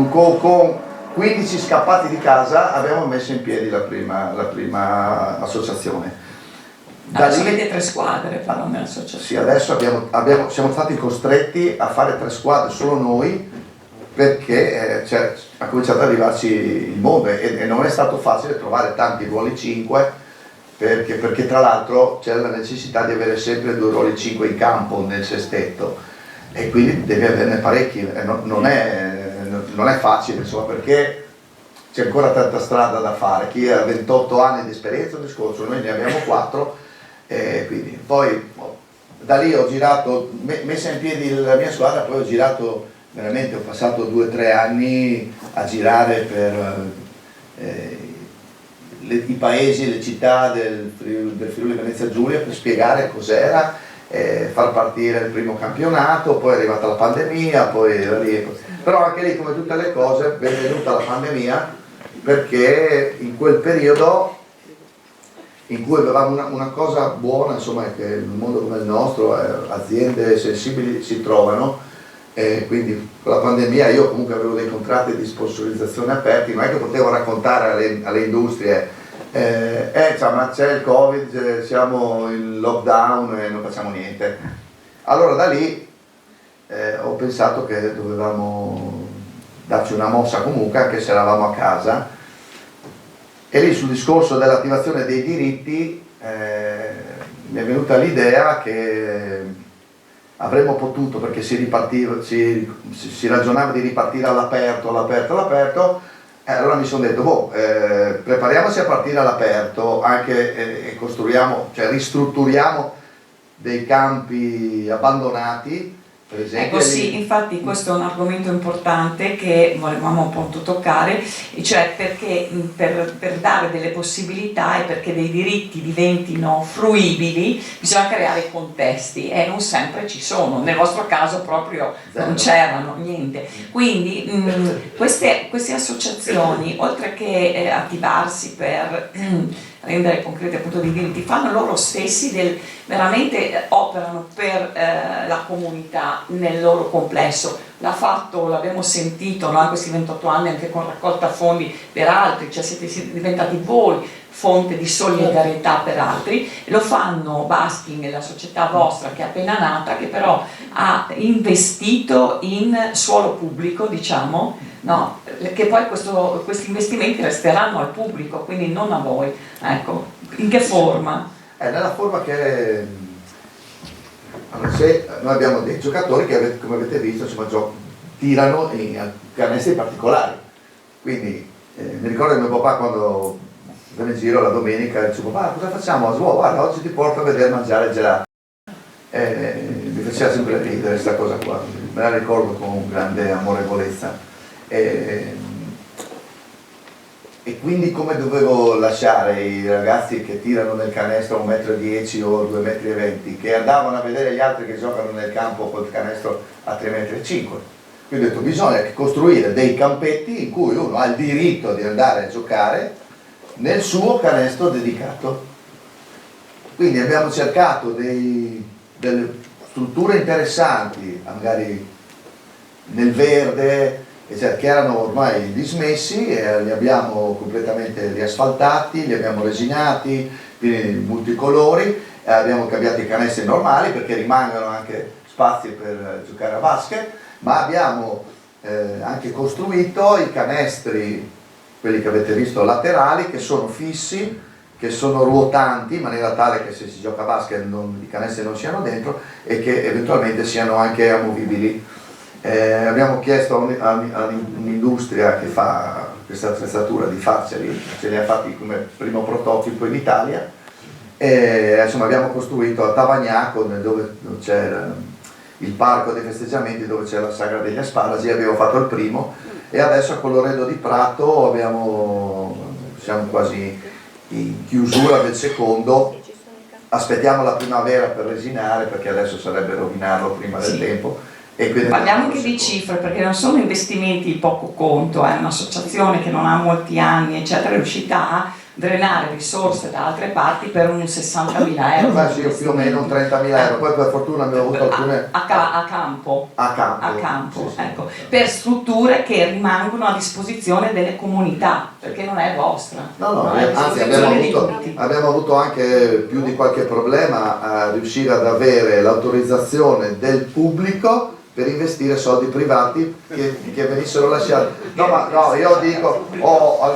con 15 scappati di casa abbiamo messo in piedi la prima associazione. Adesso avete 3 squadre però nell'associazione. Sì, adesso siamo stati costretti a fare 3 squadre solo noi perché ha cominciato ad arrivarci il mondo e non è stato facile trovare tanti ruoli 5 perché tra l'altro c'è la necessità di avere sempre 2 ruoli 5 in campo nel sestetto e quindi devi averne parecchi, non è facile insomma, perché c'è ancora tanta strada da fare. Chi ha 28 anni di esperienza, discorso, noi ne abbiamo 4 e quindi poi da lì ho girato, messa in piedi la mia squadra, poi ho girato veramente, ho passato 2 o 3 anni a girare per i paesi, le città del Friuli Venezia Giulia per spiegare cos'era, far partire il primo campionato, poi è arrivata la pandemia, poi era lì. Però anche lì, come tutte le cose, è venuta la pandemia perché in quel periodo in cui avevamo una cosa buona, insomma, è che in un mondo come il nostro aziende sensibili si trovano, quindi con la pandemia io comunque avevo dei contratti di sponsorizzazione aperti, non è che potevo raccontare alle industrie ma c'è il Covid, siamo in lockdown e non facciamo niente. Allora da lì ho pensato che dovevamo darci una mossa comunque, anche se eravamo a casa, e lì sul discorso dell'attivazione dei diritti mi è venuta l'idea che avremmo potuto, perché si ragionava di ripartire all'aperto, allora mi sono detto, prepariamoci a partire all'aperto, anche e costruiamo, cioè ristrutturiamo dei campi abbandonati, per esempio. Ecco sì, infatti questo è un argomento importante che volevamo appunto toccare, cioè perché per dare delle possibilità e perché dei diritti diventino fruibili bisogna creare contesti e non sempre ci sono, nel vostro caso proprio non c'erano niente, quindi queste associazioni oltre che attivarsi per rendere concreti appunto dei diritti, fanno loro stessi veramente operano per la comunità nel loro complesso. L'ha fatto, l'abbiamo sentito, no, in questi 28 anni anche con raccolta fondi per altri, cioè siete diventati voi fonte di solidarietà per altri, lo fanno Basking, la società vostra che è appena nata, che però ha investito in suolo pubblico, diciamo, no? Che poi questi investimenti resteranno al pubblico, quindi non a voi. Ecco, in che forma? Nella forma che noi abbiamo dei giocatori che come avete visto insomma, tirano in canestri particolari, quindi mi ricordo che mio papà quando venne in giro la domenica diceva papà cosa facciamo? Guarda oggi ti porto a vedere mangiare gelato, mi faceva sempre ridere questa cosa qua, me la ricordo con grande amorevolezza. E quindi come dovevo lasciare i ragazzi che tirano nel canestro a 1,10 m o 2,20 m, che andavano a vedere gli altri che giocano nel campo col canestro a 3,5 m? Quindi ho detto bisogna costruire dei campetti in cui uno ha il diritto di andare a giocare nel suo canestro dedicato. Quindi abbiamo cercato delle strutture interessanti, magari nel verde, che erano ormai dismessi, e li abbiamo completamente riasfaltati, li abbiamo resinati, multicolori, abbiamo cambiato i canestri normali perché rimangono anche spazi per giocare a basket, ma abbiamo anche costruito i canestri, quelli che avete visto laterali, che sono fissi, che sono ruotanti in maniera tale che se si gioca a basket i canestri non siano dentro e che eventualmente siano anche amovibili. Abbiamo chiesto a un'industria che fa questa attrezzatura di farceli, ce li ha fatti come primo prototipo in Italia, e insomma abbiamo costruito a Tavagnaco, dove c'è il parco dei festeggiamenti, dove c'è la sagra degli asparagi, abbiamo fatto il primo, e adesso a Colloredo di Prato siamo quasi in chiusura del secondo, aspettiamo la primavera per resinare perché adesso sarebbe rovinarlo prima del tempo. Parliamo anche di cifre, perché non sono investimenti di poco conto, è un'associazione che non ha molti anni eccetera, è riuscita a drenare risorse da altre parti per un 60.000 euro. Beh, sì, più o meno 30.000 euro, poi per fortuna abbiamo avuto alcune... A campo, sì. ecco, per strutture che rimangono a disposizione delle comunità, perché non è vostra. No, anzi abbiamo avuto anche più di qualche problema a riuscire ad avere l'autorizzazione del pubblico per investire soldi privati che venissero lasciati. No, io dico,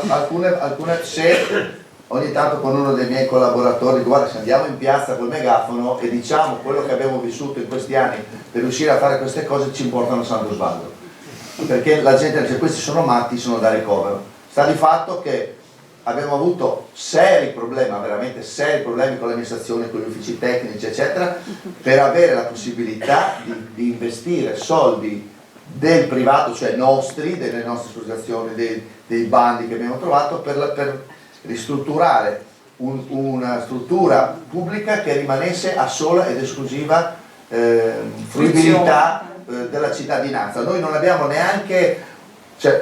alcune se ogni tanto con uno dei miei collaboratori dico, guarda, se andiamo in piazza col megafono e diciamo quello che abbiamo vissuto in questi anni per riuscire a fare queste cose, ci importano Santo Svaldo, perché la gente dice questi sono matti, sono da ricovero. Sta di fatto che abbiamo avuto seri problemi, veramente seri problemi con l'amministrazione, con gli uffici tecnici eccetera, per avere la possibilità di investire soldi del privato, cioè nostri, delle nostre associazioni, dei bandi che abbiamo trovato per ristrutturare una struttura pubblica che rimanesse a sola ed esclusiva fruibilità della cittadinanza. Noi non abbiamo neanche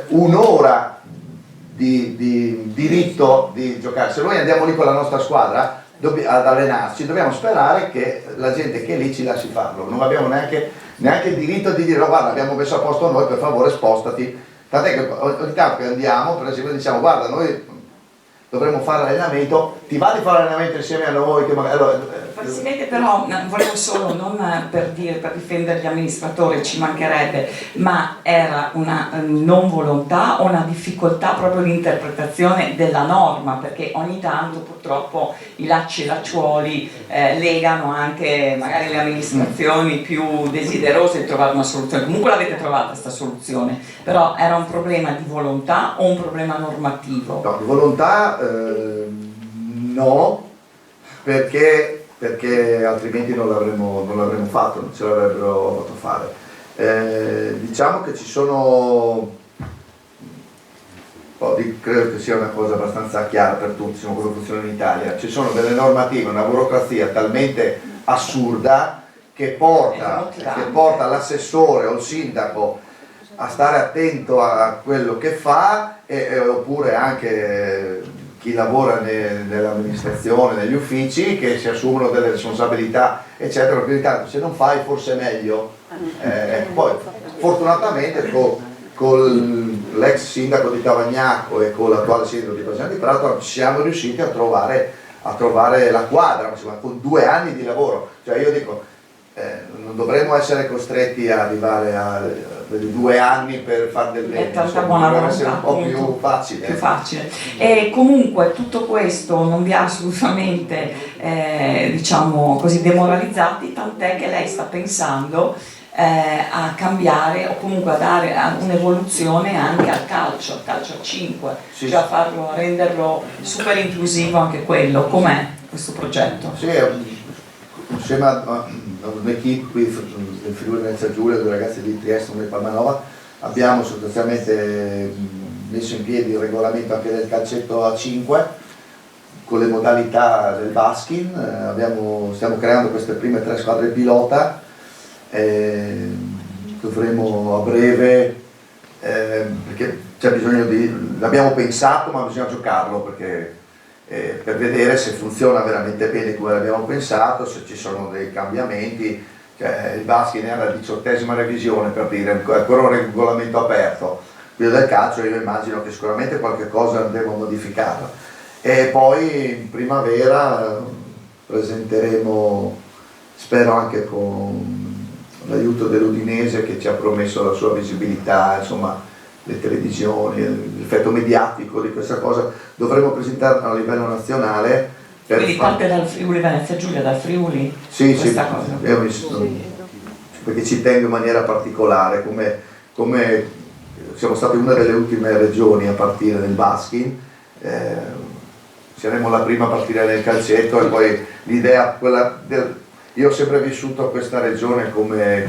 un'ora di diritto di giocare. Se noi andiamo lì con la nostra squadra ad allenarci, dobbiamo sperare che la gente che è lì ci lasci farlo. Non abbiamo neanche il diritto di dire no, guarda, abbiamo messo a posto noi, per favore spostati. Tant'è che ogni tanto che andiamo, per esempio, diciamo guarda, noi dovremmo fare l'allenamento, ti va di fare l'allenamento insieme a noi? Che magari, Presidente, però volevo solo, non per difendere gli amministratori, ci mancherebbe, ma era una non volontà o una difficoltà proprio di interpretazione della norma, perché ogni tanto purtroppo i lacci e lacciuoli legano anche magari le amministrazioni più desiderose di trovare una soluzione. Comunque l'avete trovata questa soluzione, però era un problema di volontà o un problema normativo? No, di volontà no, perché altrimenti non l'avremmo fatto, non ce l'avrebbero fatto fare. Diciamo che ci sono, credo che sia una cosa abbastanza chiara per tutti, insomma, come funziona in Italia, ci sono delle normative, una burocrazia talmente assurda che porta l'assessore o il sindaco a stare attento a quello che fa, oppure anche chi lavora nell'amministrazione, negli uffici, che si assumono delle responsabilità, eccetera, quindi tanto se non fai forse è meglio. Poi fortunatamente con l'ex sindaco di Tavagnacco e con l'attuale sindaco di Paesano di Prato siamo riusciti a trovare la quadra, insomma, con 2 anni di lavoro. Cioè io dico, non dovremmo essere costretti a arrivare a 2 anni per fare del bene, deve essere un po' più facile. E comunque tutto questo non vi ha assolutamente diciamo così demoralizzati, tant'è che lei sta pensando a cambiare o comunque a dare un'evoluzione anche al calcio a 5, sì, cioè a renderlo super inclusivo anche quello. Com'è questo progetto? Sì, insieme a un'equipe qui del Friuli Venezia Giulia, due ragazzi di Trieste, uno di Palmanova, abbiamo sostanzialmente messo in piedi il regolamento anche del calcetto a 5 con le modalità del baskin. Stiamo creando queste prime 3 squadre pilota, dovremo a breve, perché c'è bisogno l'abbiamo pensato ma bisogna giocarlo, perché per vedere se funziona veramente bene come l'abbiamo pensato, se ci sono dei cambiamenti. Cioè, il basket è alla 18ª revisione, per dire, ancora un regolamento aperto. Quello del calcio io immagino che sicuramente qualche cosa andremo a modificarla. E poi in primavera presenteremo, spero anche con l'aiuto dell'Udinese che ci ha promesso la sua visibilità, insomma, le televisioni, l'effetto mediatico di questa cosa, dovremo presentarla a livello nazionale. Quindi parte dal Friuli Venezia Giulia, dal Friuli? Sì, perché ci tengo in maniera particolare, come siamo stati una delle ultime regioni a partire nel baskin, saremo la prima a partire nel calcetto, e poi l'idea, io ho sempre vissuto questa regione come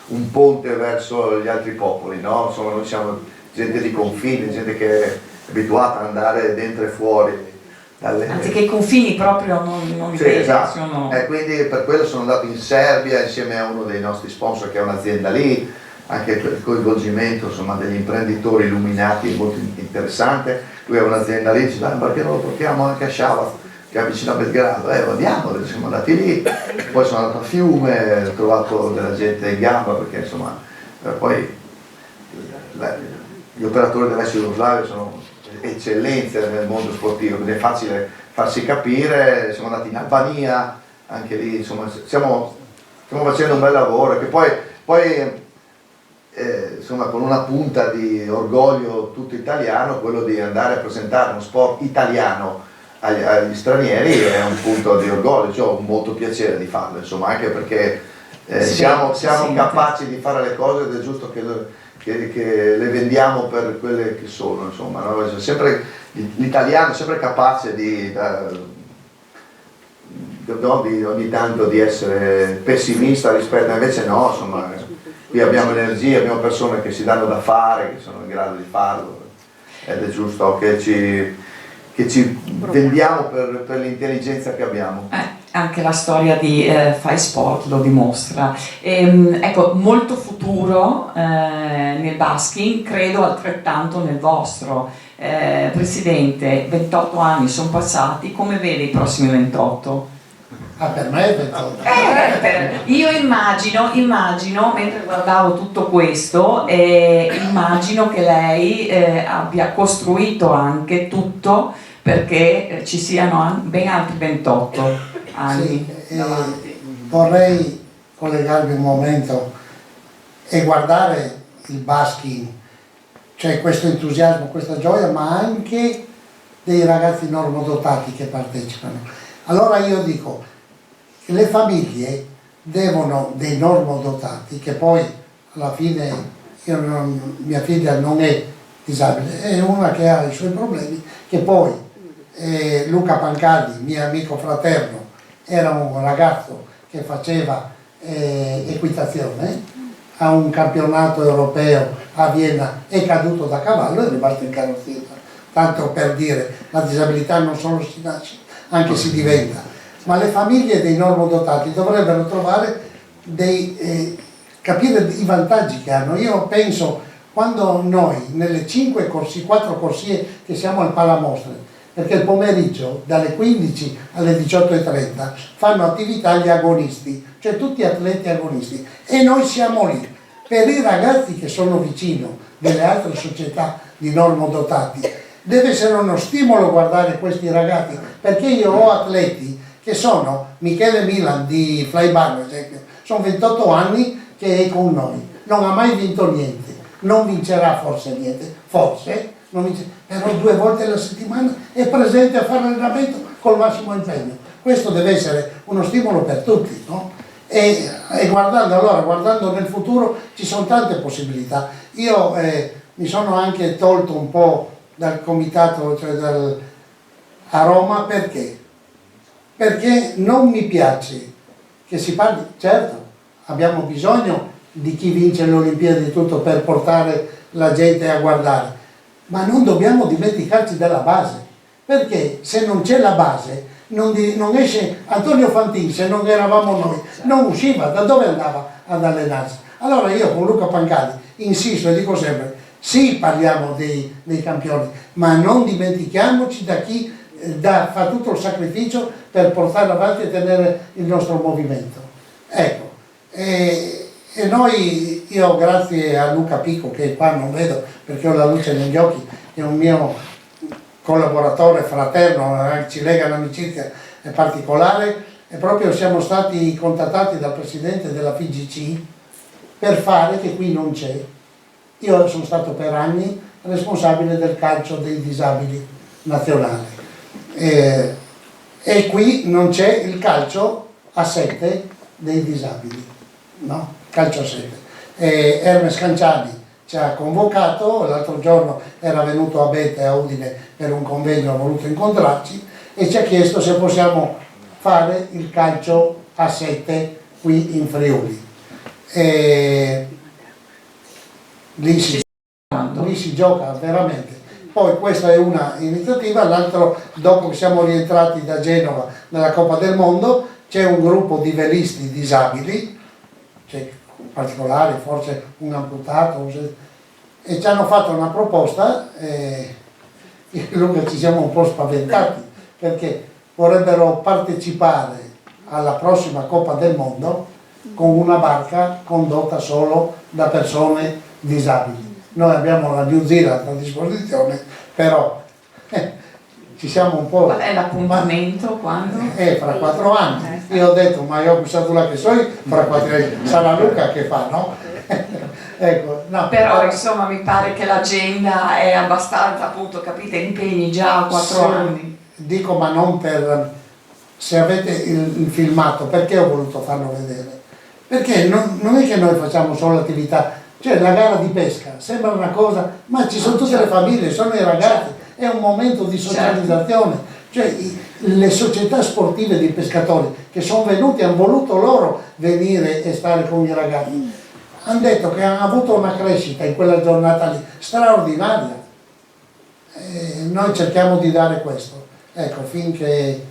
un ponte verso gli altri popoli, no? Insomma, noi siamo gente di confine, gente che è abituata ad andare dentro e fuori. Anzi che i confini proprio non sì, vede, esatto. sono... Quindi per quello sono andato in Serbia insieme a uno dei nostri sponsor che è un'azienda lì, anche per il coinvolgimento, insomma, degli imprenditori illuminati molto interessante. Lui è un'azienda lì, dice perché non lo portiamo anche a Šabac, che è vicino a Belgrado? Andiamo, siamo andati lì, poi sono andato a Fiume, ho trovato della gente in gamba, perché insomma poi gli operatori dell'ex Jugoslavia sono eccellenze nel mondo sportivo, quindi è facile farsi capire. Siamo andati in Albania, anche lì insomma stiamo facendo un bel lavoro, che poi insomma con una punta di orgoglio tutto italiano, quello di andare a presentare uno sport italiano agli stranieri è un punto di orgoglio, cioè ho molto piacere di farlo, insomma, anche perché siamo capaci di fare le cose ed è giusto che le vendiamo per quelle che sono, insomma, no? L'italiano è sempre capace di ogni tanto di essere pessimista rispetto, invece no, insomma, qui abbiamo energia, abbiamo persone che si danno da fare, che sono in grado di farlo, ed è giusto che che ci vendiamo per l'intelligenza che abbiamo. Anche la storia di Fai Sport lo dimostra. Ecco, molto futuro nel basking, credo altrettanto nel vostro. Presidente, 28 anni sono passati, come vede i prossimi 28? Per me è 28. Io immagino, mentre guardavo tutto questo, immagino che lei abbia costruito anche tutto perché ci siano ben altri 28 anni davanti. Vorrei collegarmi un momento e guardare il basking, cioè questo entusiasmo, questa gioia, ma anche dei ragazzi normodotati che partecipano. Allora io dico che le famiglie devono dei normodotati, che poi alla fine mia figlia non è disabile, è una che ha i suoi problemi, che poi Luca Pancaldi, mio amico fraterno, era un ragazzo che faceva equitazione a un campionato europeo a Vienna, è caduto da cavallo e è rimasto in carrozzina. Tanto per dire, la disabilità non solo si nasce, anche si diventa. Ma le famiglie dei normodotati dovrebbero trovare capire i vantaggi che hanno. Io penso, quando noi nelle 4 corsie che siamo al Palamostre, perché il pomeriggio dalle 15 alle 18:30 fanno attività gli agonisti, cioè tutti atleti agonisti, e noi siamo lì. Per i ragazzi che sono vicino delle altre società di normodotati deve essere uno stimolo guardare questi ragazzi, perché io ho atleti che sono Michele Milan di Flybar, per esempio, sono 28 anni che è con noi, non ha mai vinto niente, non vincerà forse niente, forse, non vince, però 2 volte alla settimana è presente a fare allenamento col massimo impegno. Questo deve essere uno stimolo per tutti, no? E guardando nel futuro ci sono tante possibilità. Io mi sono anche tolto un po' dal comitato, cioè a Roma, perché non mi piace che si parli, certo abbiamo bisogno di chi vince le Olimpiadi e tutto per portare la gente a guardare, ma non dobbiamo dimenticarci della base, perché se non c'è la base non esce. Antonio Fantin, se non eravamo noi, non usciva, da dove andava ad allenarsi? Allora io con Luca Pancaldi insisto e dico sempre, sì, parliamo dei campioni, ma non dimentichiamoci da chi fa tutto il sacrificio per portare avanti e tenere il nostro movimento. Ecco, e noi, io grazie a Luca Pico, che qua non vedo perché ho la luce negli occhi, è un mio collaboratore fraterno, ci lega un'amicizia particolare, e proprio siamo stati contattati dal presidente della FIGC per fare, che qui non c'è, io sono stato per anni responsabile del calcio dei disabili nazionale, e qui non c'è il calcio a 7 dei disabili, no? Calcio a 7. Hermes Canciani ci ha convocato, l'altro giorno era venuto a Bete, a Udine, per un convegno, ha voluto incontrarci e ci ha chiesto se possiamo fare il calcio a 7 qui in Friuli. Lì si gioca veramente. Poi questa è una iniziativa, l'altro, dopo che siamo rientrati da Genova nella Coppa del Mondo, c'è un gruppo di velisti disabili, c'è particolare, forse un amputato, e ci hanno fatto una proposta, e Luca ci siamo un po' spaventati, perché vorrebbero partecipare alla prossima Coppa del Mondo con una barca condotta solo da persone disabili. Noi abbiamo la New Zealand a disposizione, però ci siamo un po'... Qual è l'appuntamento? Quando? Fra 4 anni. Io ho detto, ma io ho pensato là che fra 4 anni sarà Luca che fa, no? Ecco, no. Però insomma mi pare che l'agenda è abbastanza, appunto, capite, impegni già a 4 anni. Dico, ma non per... Se avete il filmato, perché ho voluto farlo vedere? Perché non è che noi facciamo solo l'attività, cioè la gara di pesca, sembra una cosa, ma ci sono tutte le famiglie, sono i ragazzi, è un momento di socializzazione, cioè le società sportive di pescatori che sono venuti, hanno voluto loro venire e stare con i ragazzi, hanno detto che hanno avuto una crescita in quella giornata lì straordinaria. Noi cerchiamo di dare questo, ecco, finché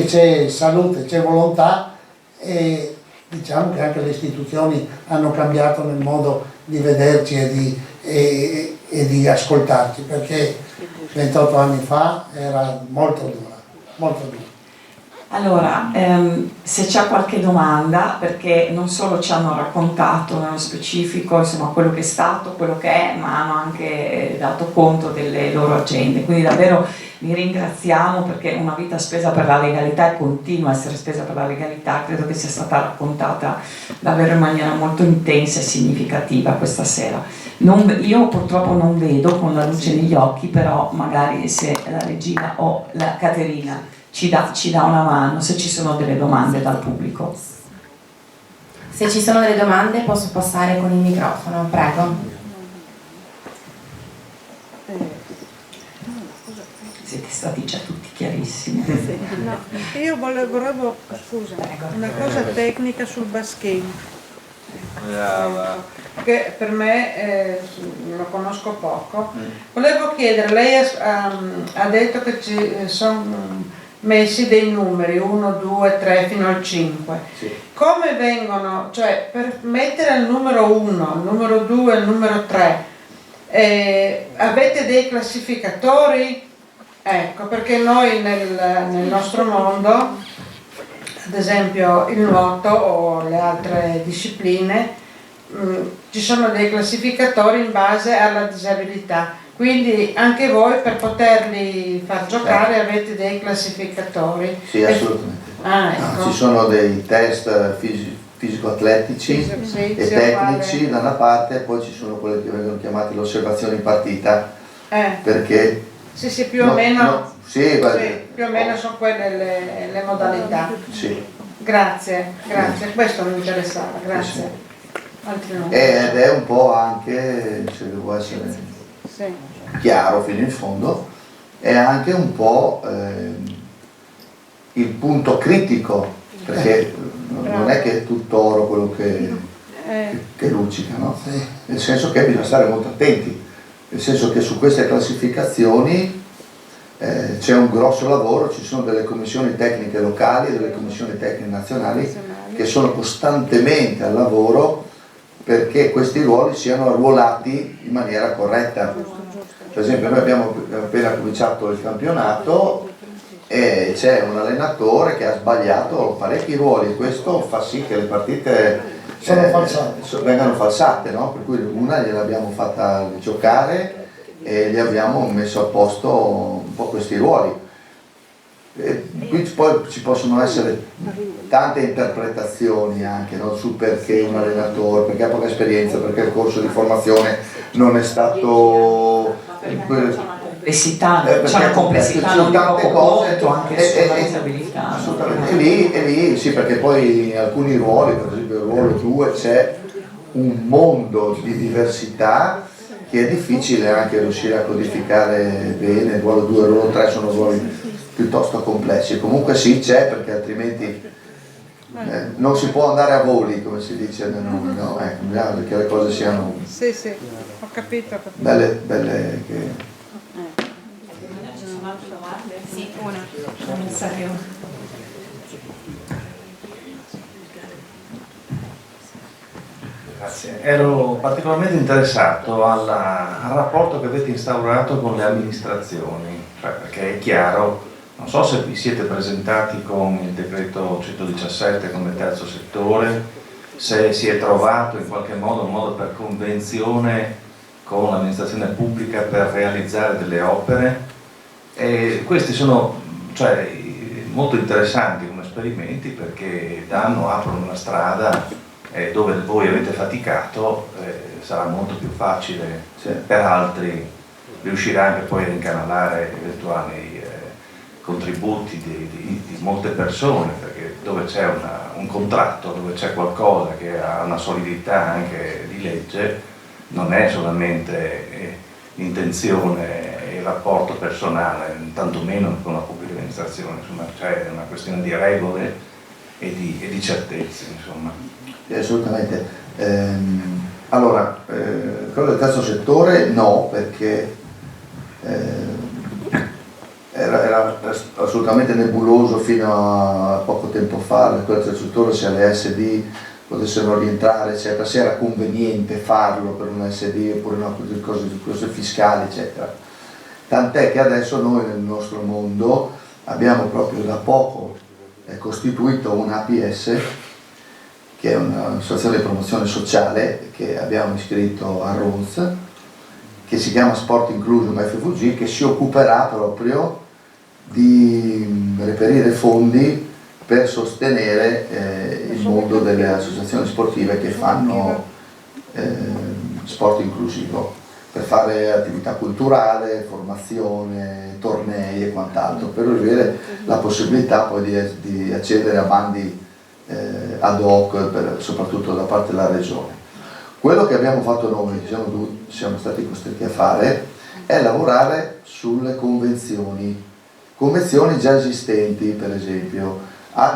c'è salute, c'è volontà, e diciamo che anche le istituzioni hanno cambiato nel modo di vederci e di ascoltarci, perché 28 anni fa era molto dura, molto dura. Allora, se c'è qualche domanda, perché non solo ci hanno raccontato nello specifico insomma quello che è stato, quello che è, ma hanno anche dato conto delle loro agende, quindi davvero vi ringraziamo, perché una vita spesa per la legalità e continua a essere spesa per la legalità, credo che sia stata raccontata davvero in maniera molto intensa e significativa questa sera. Io purtroppo non vedo con la luce negli occhi, però magari se la regina o la Caterina ci dà una mano, se ci sono delle domande dal pubblico. Se ci sono delle domande posso passare con il microfono, prego. Siete stati già tutti chiarissimi. No, io volevo scusa, una cosa tecnica sul Baskin. Che per me lo conosco poco. Volevo chiedere, lei ha detto che ci sono messi dei numeri 1, 2, 3 fino al 5. Sì. Come vengono, cioè per mettere il numero 1, il numero 2 e il numero 3 avete dei classificatori? Ecco, perché noi nel nostro mondo, ad esempio il nuoto o le altre discipline, ci sono dei classificatori in base alla disabilità. Quindi anche voi per poterli far giocare avete dei classificatori? Sì, assolutamente. Ecco. Ci sono dei test fisico-atletici e tecnici da una parte, e poi ci sono quelle che vengono chiamate le osservazioni in partita, perché sì, più o meno, più o meno sono quelle le modalità. Sì. Grazie, questo mi interessava, grazie. Ed è un po' anche, se devo essere chiaro fino in fondo, è anche un po' il punto critico, perché non è che è tutto oro quello che luccica, no? Nel senso che bisogna stare molto attenti, nel senso che su queste classificazioni c'è un grosso lavoro, ci sono delle commissioni tecniche locali e delle commissioni tecniche nazionali che sono costantemente al lavoro perché questi ruoli siano arruolati in maniera corretta. Per esempio noi abbiamo appena cominciato il campionato e c'è un allenatore che ha sbagliato parecchi ruoli, questo fa sì che le partite vengano falsate, no? Per cui una gliel'abbiamo fatta giocare e gli abbiamo messo a posto un po' questi ruoli. E qui poi ci possono essere tante interpretazioni anche, no? Su perché un allenatore, perché ha poca esperienza, perché il corso di formazione non è stato complessità, non tante cose anche sulla disabilità. Assolutamente. E lì sì, perché poi in alcuni ruoli, per esempio il ruolo 2, c'è un mondo di diversità che è difficile anche riuscire a codificare bene. Il ruolo 2 e il ruolo 3 sono ruoli piuttosto complessi, comunque sì, c'è, perché altrimenti non si può andare a voli, come si dice nel nome, no? Perché le cose siano sì, ho capito. belle che... Ci sono altre domande? Sì, una. Grazie. Ero particolarmente interessato al rapporto che avete instaurato con le amministrazioni, perché è chiaro, non so se vi siete presentati con il decreto 117 come terzo settore, se si è trovato in qualche modo un modo per convenzione con l'amministrazione pubblica per realizzare delle opere, e questi sono molto interessanti come esperimenti, perché aprono una strada dove voi avete faticato. Sarà molto più facile per altri riuscire anche poi a incanalare eventuali contributi di molte persone, perché dove c'è un contratto, dove c'è qualcosa che ha una solidità anche di legge, non è solamente l'intenzione e il rapporto personale, tantomeno con la pubblica amministrazione, insomma c'è una questione di regole e di certezze, insomma. Assolutamente. Allora, quello del terzo settore no, perché Era assolutamente nebuloso fino a poco tempo fa l'attrezzatura, se le SD potessero rientrare, eccetera, se era conveniente farlo per un SD oppure no, cose fiscali, eccetera. Tant'è che adesso noi nel nostro mondo abbiamo proprio da poco costituito un APS, che è un'associazione di promozione sociale che abbiamo iscritto a RONS, che si chiama Sport Inclusion FVG, che si occuperà proprio di reperire fondi per sostenere il mondo delle associazioni sportive che fanno sport inclusivo, per fare attività culturale, formazione, tornei e quant'altro, per avere la possibilità poi di accedere a bandi ad hoc, soprattutto da parte della regione. Quello che abbiamo fatto noi, siamo stati costretti a fare, è lavorare sulle convenzioni già esistenti. Per esempio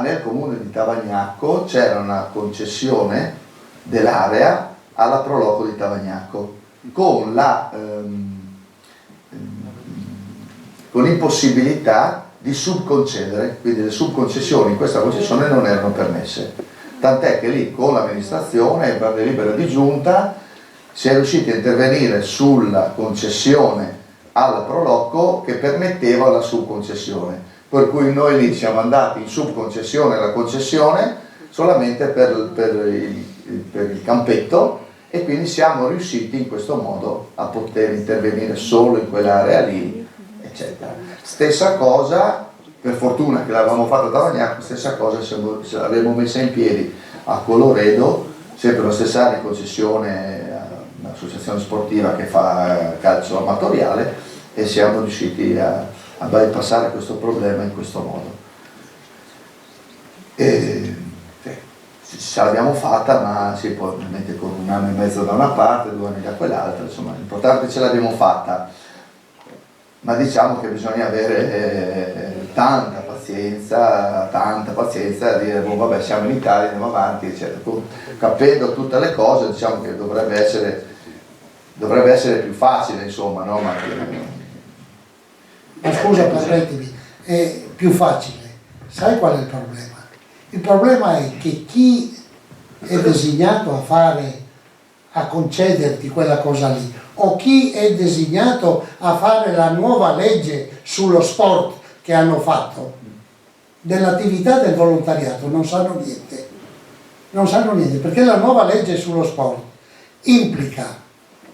nel comune di Tavagnacco c'era una concessione dell'area alla Proloco di Tavagnacco con l'impossibilità di subconcedere, quindi le subconcessioni in questa concessione non erano permesse, tant'è che lì con l'amministrazione e per delibera di giunta si è riusciti a intervenire sulla concessione alla Proloco che permetteva la subconcessione, per cui noi lì siamo andati in subconcessione alla concessione solamente per il campetto, e quindi siamo riusciti in questo modo a poter intervenire solo in quell'area lì, eccetera. Stessa cosa, per fortuna che l'avevamo fatta a Tavagnacco, stessa cosa l'abbiamo messa in piedi a Coloredo, sempre la stessa area di concessione, un'associazione sportiva che fa calcio amatoriale, e siamo riusciti a bypassare questo problema in questo modo. Ce l'abbiamo fatta, ma sì, poi ovviamente con 1 anno e mezzo da una parte, 2 anni da quell'altra, insomma l'importante è che ce l'abbiamo fatta, ma diciamo che bisogna avere tanta pazienza a dire vabbè, siamo in Italia, andiamo avanti, eccetera. Capendo tutte le cose, diciamo che dovrebbe essere più facile, insomma, no? Ma scusa, permettimi, è più facile. Sai qual è il problema? Il problema è che chi è designato a concederti quella cosa lì, o chi è designato a fare la nuova legge sullo sport che hanno fatto, dell'attività del volontariato non sanno niente. Non sanno niente, perché la nuova legge sullo sport implica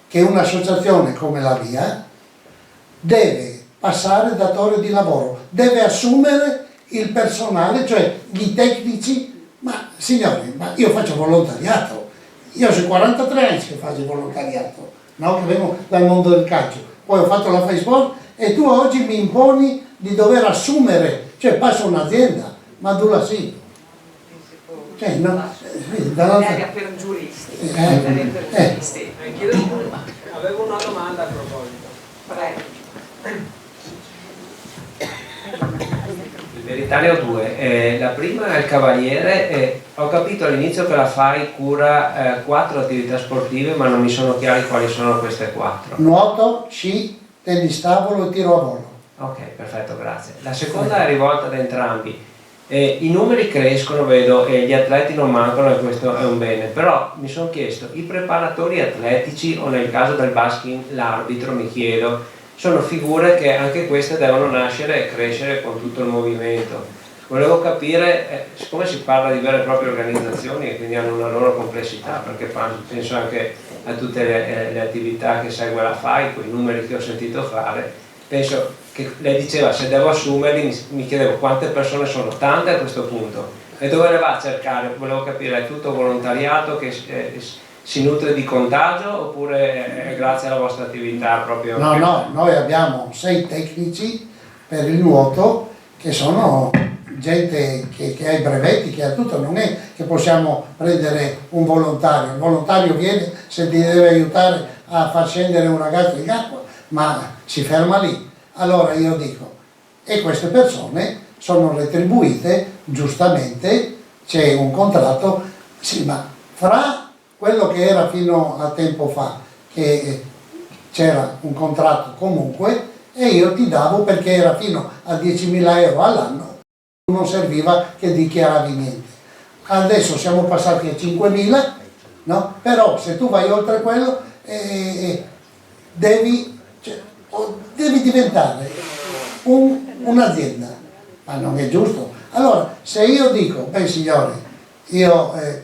che un'associazione come la mia deve passare datore di lavoro, deve assumere il personale, cioè i tecnici. Ma signori, ma io faccio volontariato, io sono 43 anni che faccio volontariato, no? Che vengo dal mondo del calcio, poi ho fatto la FISPORT e tu oggi mi imponi di dover assumere, cioè passa un'azienda, ma dura sì. Cioè, no, per giuristi. Avevo una domanda a proposito. Prego. In verità ne ho 2. La prima è il Cavaliere. Ho capito all'inizio che la FAI cura 4 attività sportive, ma non mi sono chiari quali sono queste 4. Nuoto, sci, tennis tavolo e tiro a volo. Ok, perfetto, grazie. La seconda è rivolta ad entrambi. I numeri crescono, vedo, e gli atleti non mancano, e questo è un bene, però mi sono chiesto, i preparatori atletici, o nel caso del basking l'arbitro, mi chiedo, sono figure che anche queste devono nascere e crescere con tutto il movimento. Volevo capire, siccome si parla di vere e proprie organizzazioni e quindi hanno una loro complessità, perché penso anche a tutte le attività che segue la FAI, quei numeri che ho sentito fare, penso che lei diceva se devo assumerli, mi chiedevo quante persone sono, tante a questo punto, e dove le va a cercare? Volevo capire, è tutto volontariato che si nutre di contagio, oppure è grazie alla vostra attività proprio? No, noi abbiamo 6 tecnici per il nuoto che sono gente che ha i brevetti, che ha tutto, non è che possiamo prendere un volontario, il volontario viene se ti deve aiutare a far scendere un ragazzo in acqua, ma si ferma lì. Allora io dico, e queste persone sono retribuite giustamente, c'è un contratto, sì, ma fra quello che era fino a tempo fa, che c'era un contratto comunque, e io ti davo, perché era fino a 10.000 euro all'anno, non serviva che dichiaravi niente. Adesso siamo passati a 5.000, no? Però se tu vai oltre quello devi diventare un'azienda, ma non è giusto. Allora, se io dico, beh signori,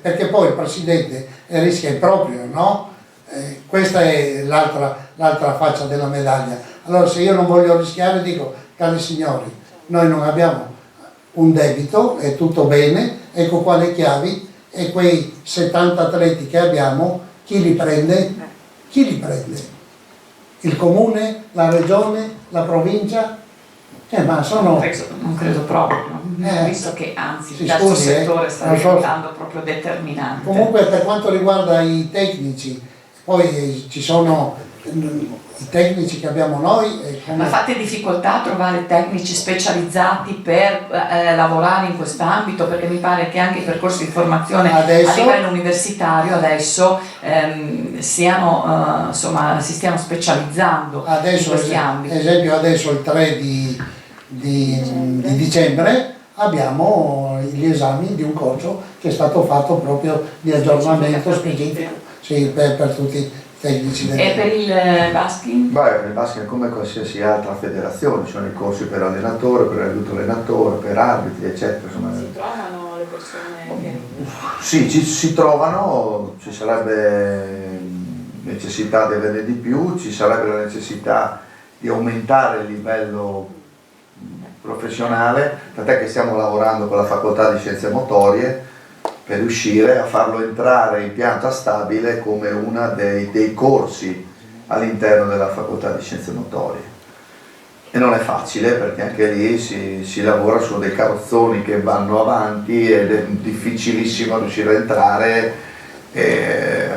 perché poi il Presidente rischia il proprio, no? Questa è l'altra faccia della medaglia. Allora, se io non voglio rischiare, dico, cari signori, noi non abbiamo un debito, è tutto bene, ecco qua le chiavi, e quei 70 atleti che abbiamo, chi li prende? Chi li prende? Il comune, la regione, la provincia? Ma sono... Non credo proprio, visto che anzi il terzo settore sta diventando proprio determinante. Comunque, per quanto riguarda i tecnici, poi ci sono i tecnici che abbiamo noi. Ma fate difficoltà a trovare tecnici specializzati per lavorare in quest'ambito? Perché mi pare che anche i percorsi di formazione a livello universitario adesso si stiano specializzando in questi ambiti. Ad esempio adesso il 3 di dicembre abbiamo gli esami di un corso che è stato fatto proprio di aggiornamento specifico, sì, per tutti i tecnici del... E per il basking? Beh, per il basking è come qualsiasi altra federazione, ci sono i corsi per allenatore, per aiuto allenatore, per arbitri, eccetera. Insomma. Si trovano le persone? Sì, si trovano, ci sarebbe necessità di averne di più, ci sarebbe la necessità di aumentare il livello professionale, tant'è che stiamo lavorando con la facoltà di scienze motorie per riuscire a farlo entrare in pianta stabile come uno dei corsi all'interno della facoltà di scienze motorie. E non è facile, perché anche lì si lavora su dei carrozzoni che vanno avanti ed è difficilissimo riuscire a entrare e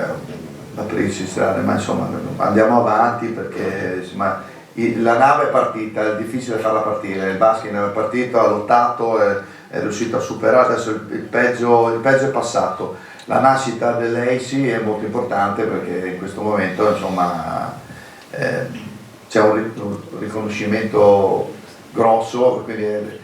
aprirsi strade, ma insomma andiamo avanti perché insomma, la nave è partita, è difficile farla partire, il basket è partito, ha lottato, è riuscito a superare, adesso il peggio è passato. La nascita dell'EISI è molto importante perché in questo momento insomma c'è un riconoscimento grosso, quindi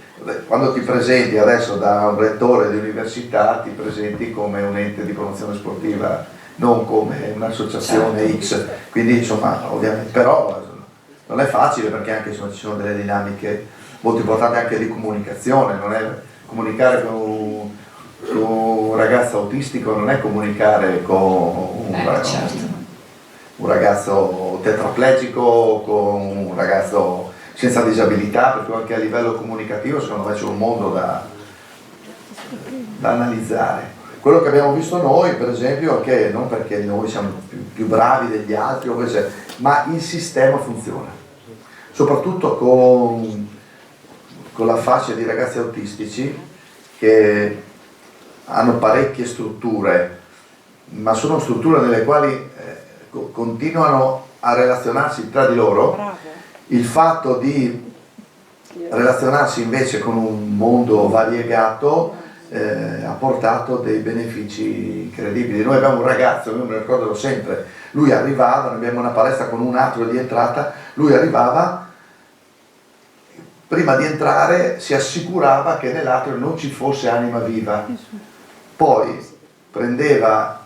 quando ti presenti adesso da un rettore di università ti presenti come un ente di promozione sportiva, non come un'associazione X, quindi insomma ovviamente, però non è facile perché anche insomma, ci sono delle dinamiche molto importanti anche di comunicazione, non è comunicare con un ragazzo autistico, non è comunicare con un ragazzo tetraplegico, con un ragazzo senza disabilità, perché anche a livello comunicativo secondo me c'è un mondo da analizzare. Quello che abbiamo visto noi per esempio è che non perché noi siamo più bravi degli altri o così, ma il sistema funziona, soprattutto con la fascia di ragazzi autistici che hanno parecchie strutture, ma sono strutture nelle quali continuano a relazionarsi tra di loro. Bravo. Il fatto di relazionarsi invece con un mondo variegato ha portato dei benefici incredibili. Noi abbiamo un ragazzo, io me lo ricordo sempre, lui arrivava, noi abbiamo una palestra con un atrio di entrata, lui arrivava, prima di entrare si assicurava che nell'atrio non ci fosse anima viva, poi apriva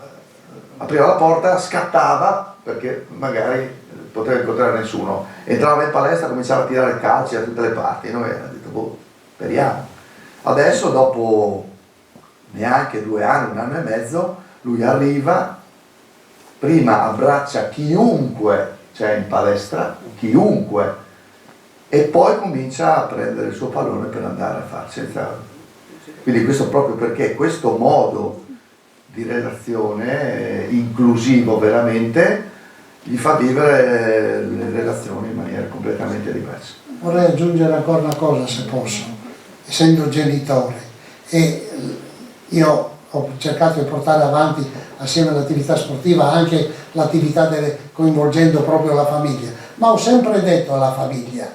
la porta, scattava perché magari poteva incontrare nessuno, entrava in palestra, cominciava a tirare calci da tutte le parti, noi abbiamo detto boh, speriamo. Adesso dopo neanche 2 anni, 1 anno e mezzo, lui arriva, prima abbraccia chiunque c'è in palestra, chiunque, e poi comincia a prendere il suo pallone per andare a farci. Quindi questo proprio perché questo modo di relazione inclusivo veramente gli fa vivere le relazioni in maniera completamente diversa. Vorrei aggiungere ancora una cosa, se posso, essendo genitore, e io ho cercato di portare avanti assieme all'attività sportiva anche l'attività coinvolgendo proprio la famiglia, ma ho sempre detto alla famiglia: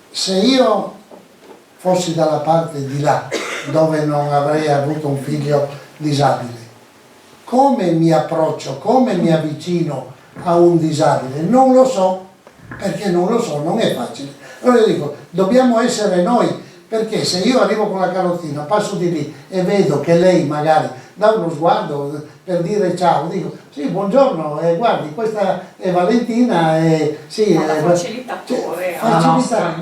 se io fossi dalla parte di là dove non avrei avuto un figlio disabile, come mi approccio, come mi avvicino a un disabile? Non lo so, perché non lo so, non è facile. Allora io dico, dobbiamo essere noi, perché se io arrivo con la carrozzina, passo di lì e vedo che lei magari dà uno sguardo per dire ciao, dico sì, buongiorno, guardi, questa è Valentina, sì, facilitatore,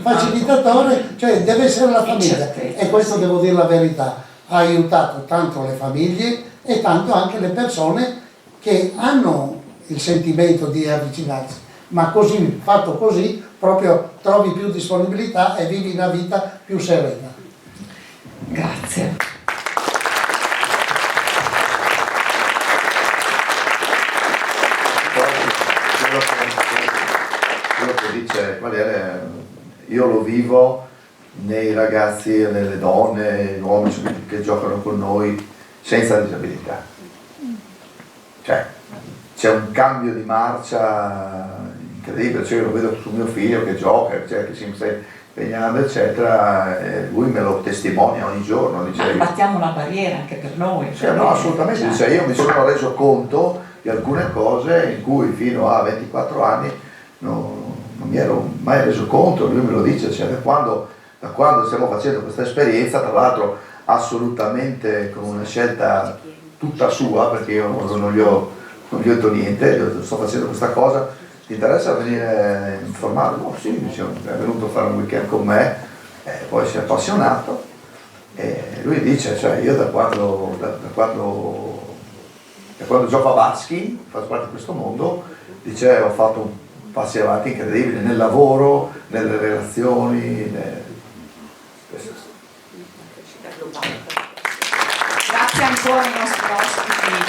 facilitatore, cioè deve essere la famiglia, e questo devo dire la verità, ha aiutato tanto le famiglie e tanto anche le persone che hanno il sentimento di avvicinarsi, ma così, fatto così, proprio trovi più disponibilità e vivi una vita più serena. Grazie. Quello che dice Valeria, io lo vivo nei ragazzi e nelle donne, gli uomini che giocano con noi senza disabilità. Cioè, c'è un cambio di marcia incredibile, cioè io lo vedo su mio figlio che gioca, cioè, che si sta impegnando eccetera, e lui me lo testimonia ogni giorno. Dice, battiamo la barriera anche per noi. Cioè, no, assolutamente, dice, io mi sono reso conto di alcune cose in cui fino a 24 anni non mi ero mai reso conto, lui me lo dice, cioè, da quando stiamo facendo questa esperienza, tra l'altro assolutamente con una scelta tutta sua, perché io non gli ho detto niente, io sto facendo questa cosa, ti interessa venire a informarlo? No, sì, diciamo, è venuto a fare un weekend con me, poi si è appassionato e lui dice, cioè io da quando gioco a Baskin, faccio parte di questo mondo, dice ho fatto passi avanti incredibili nel lavoro, nelle relazioni. Grazie ancora ai nostri ospiti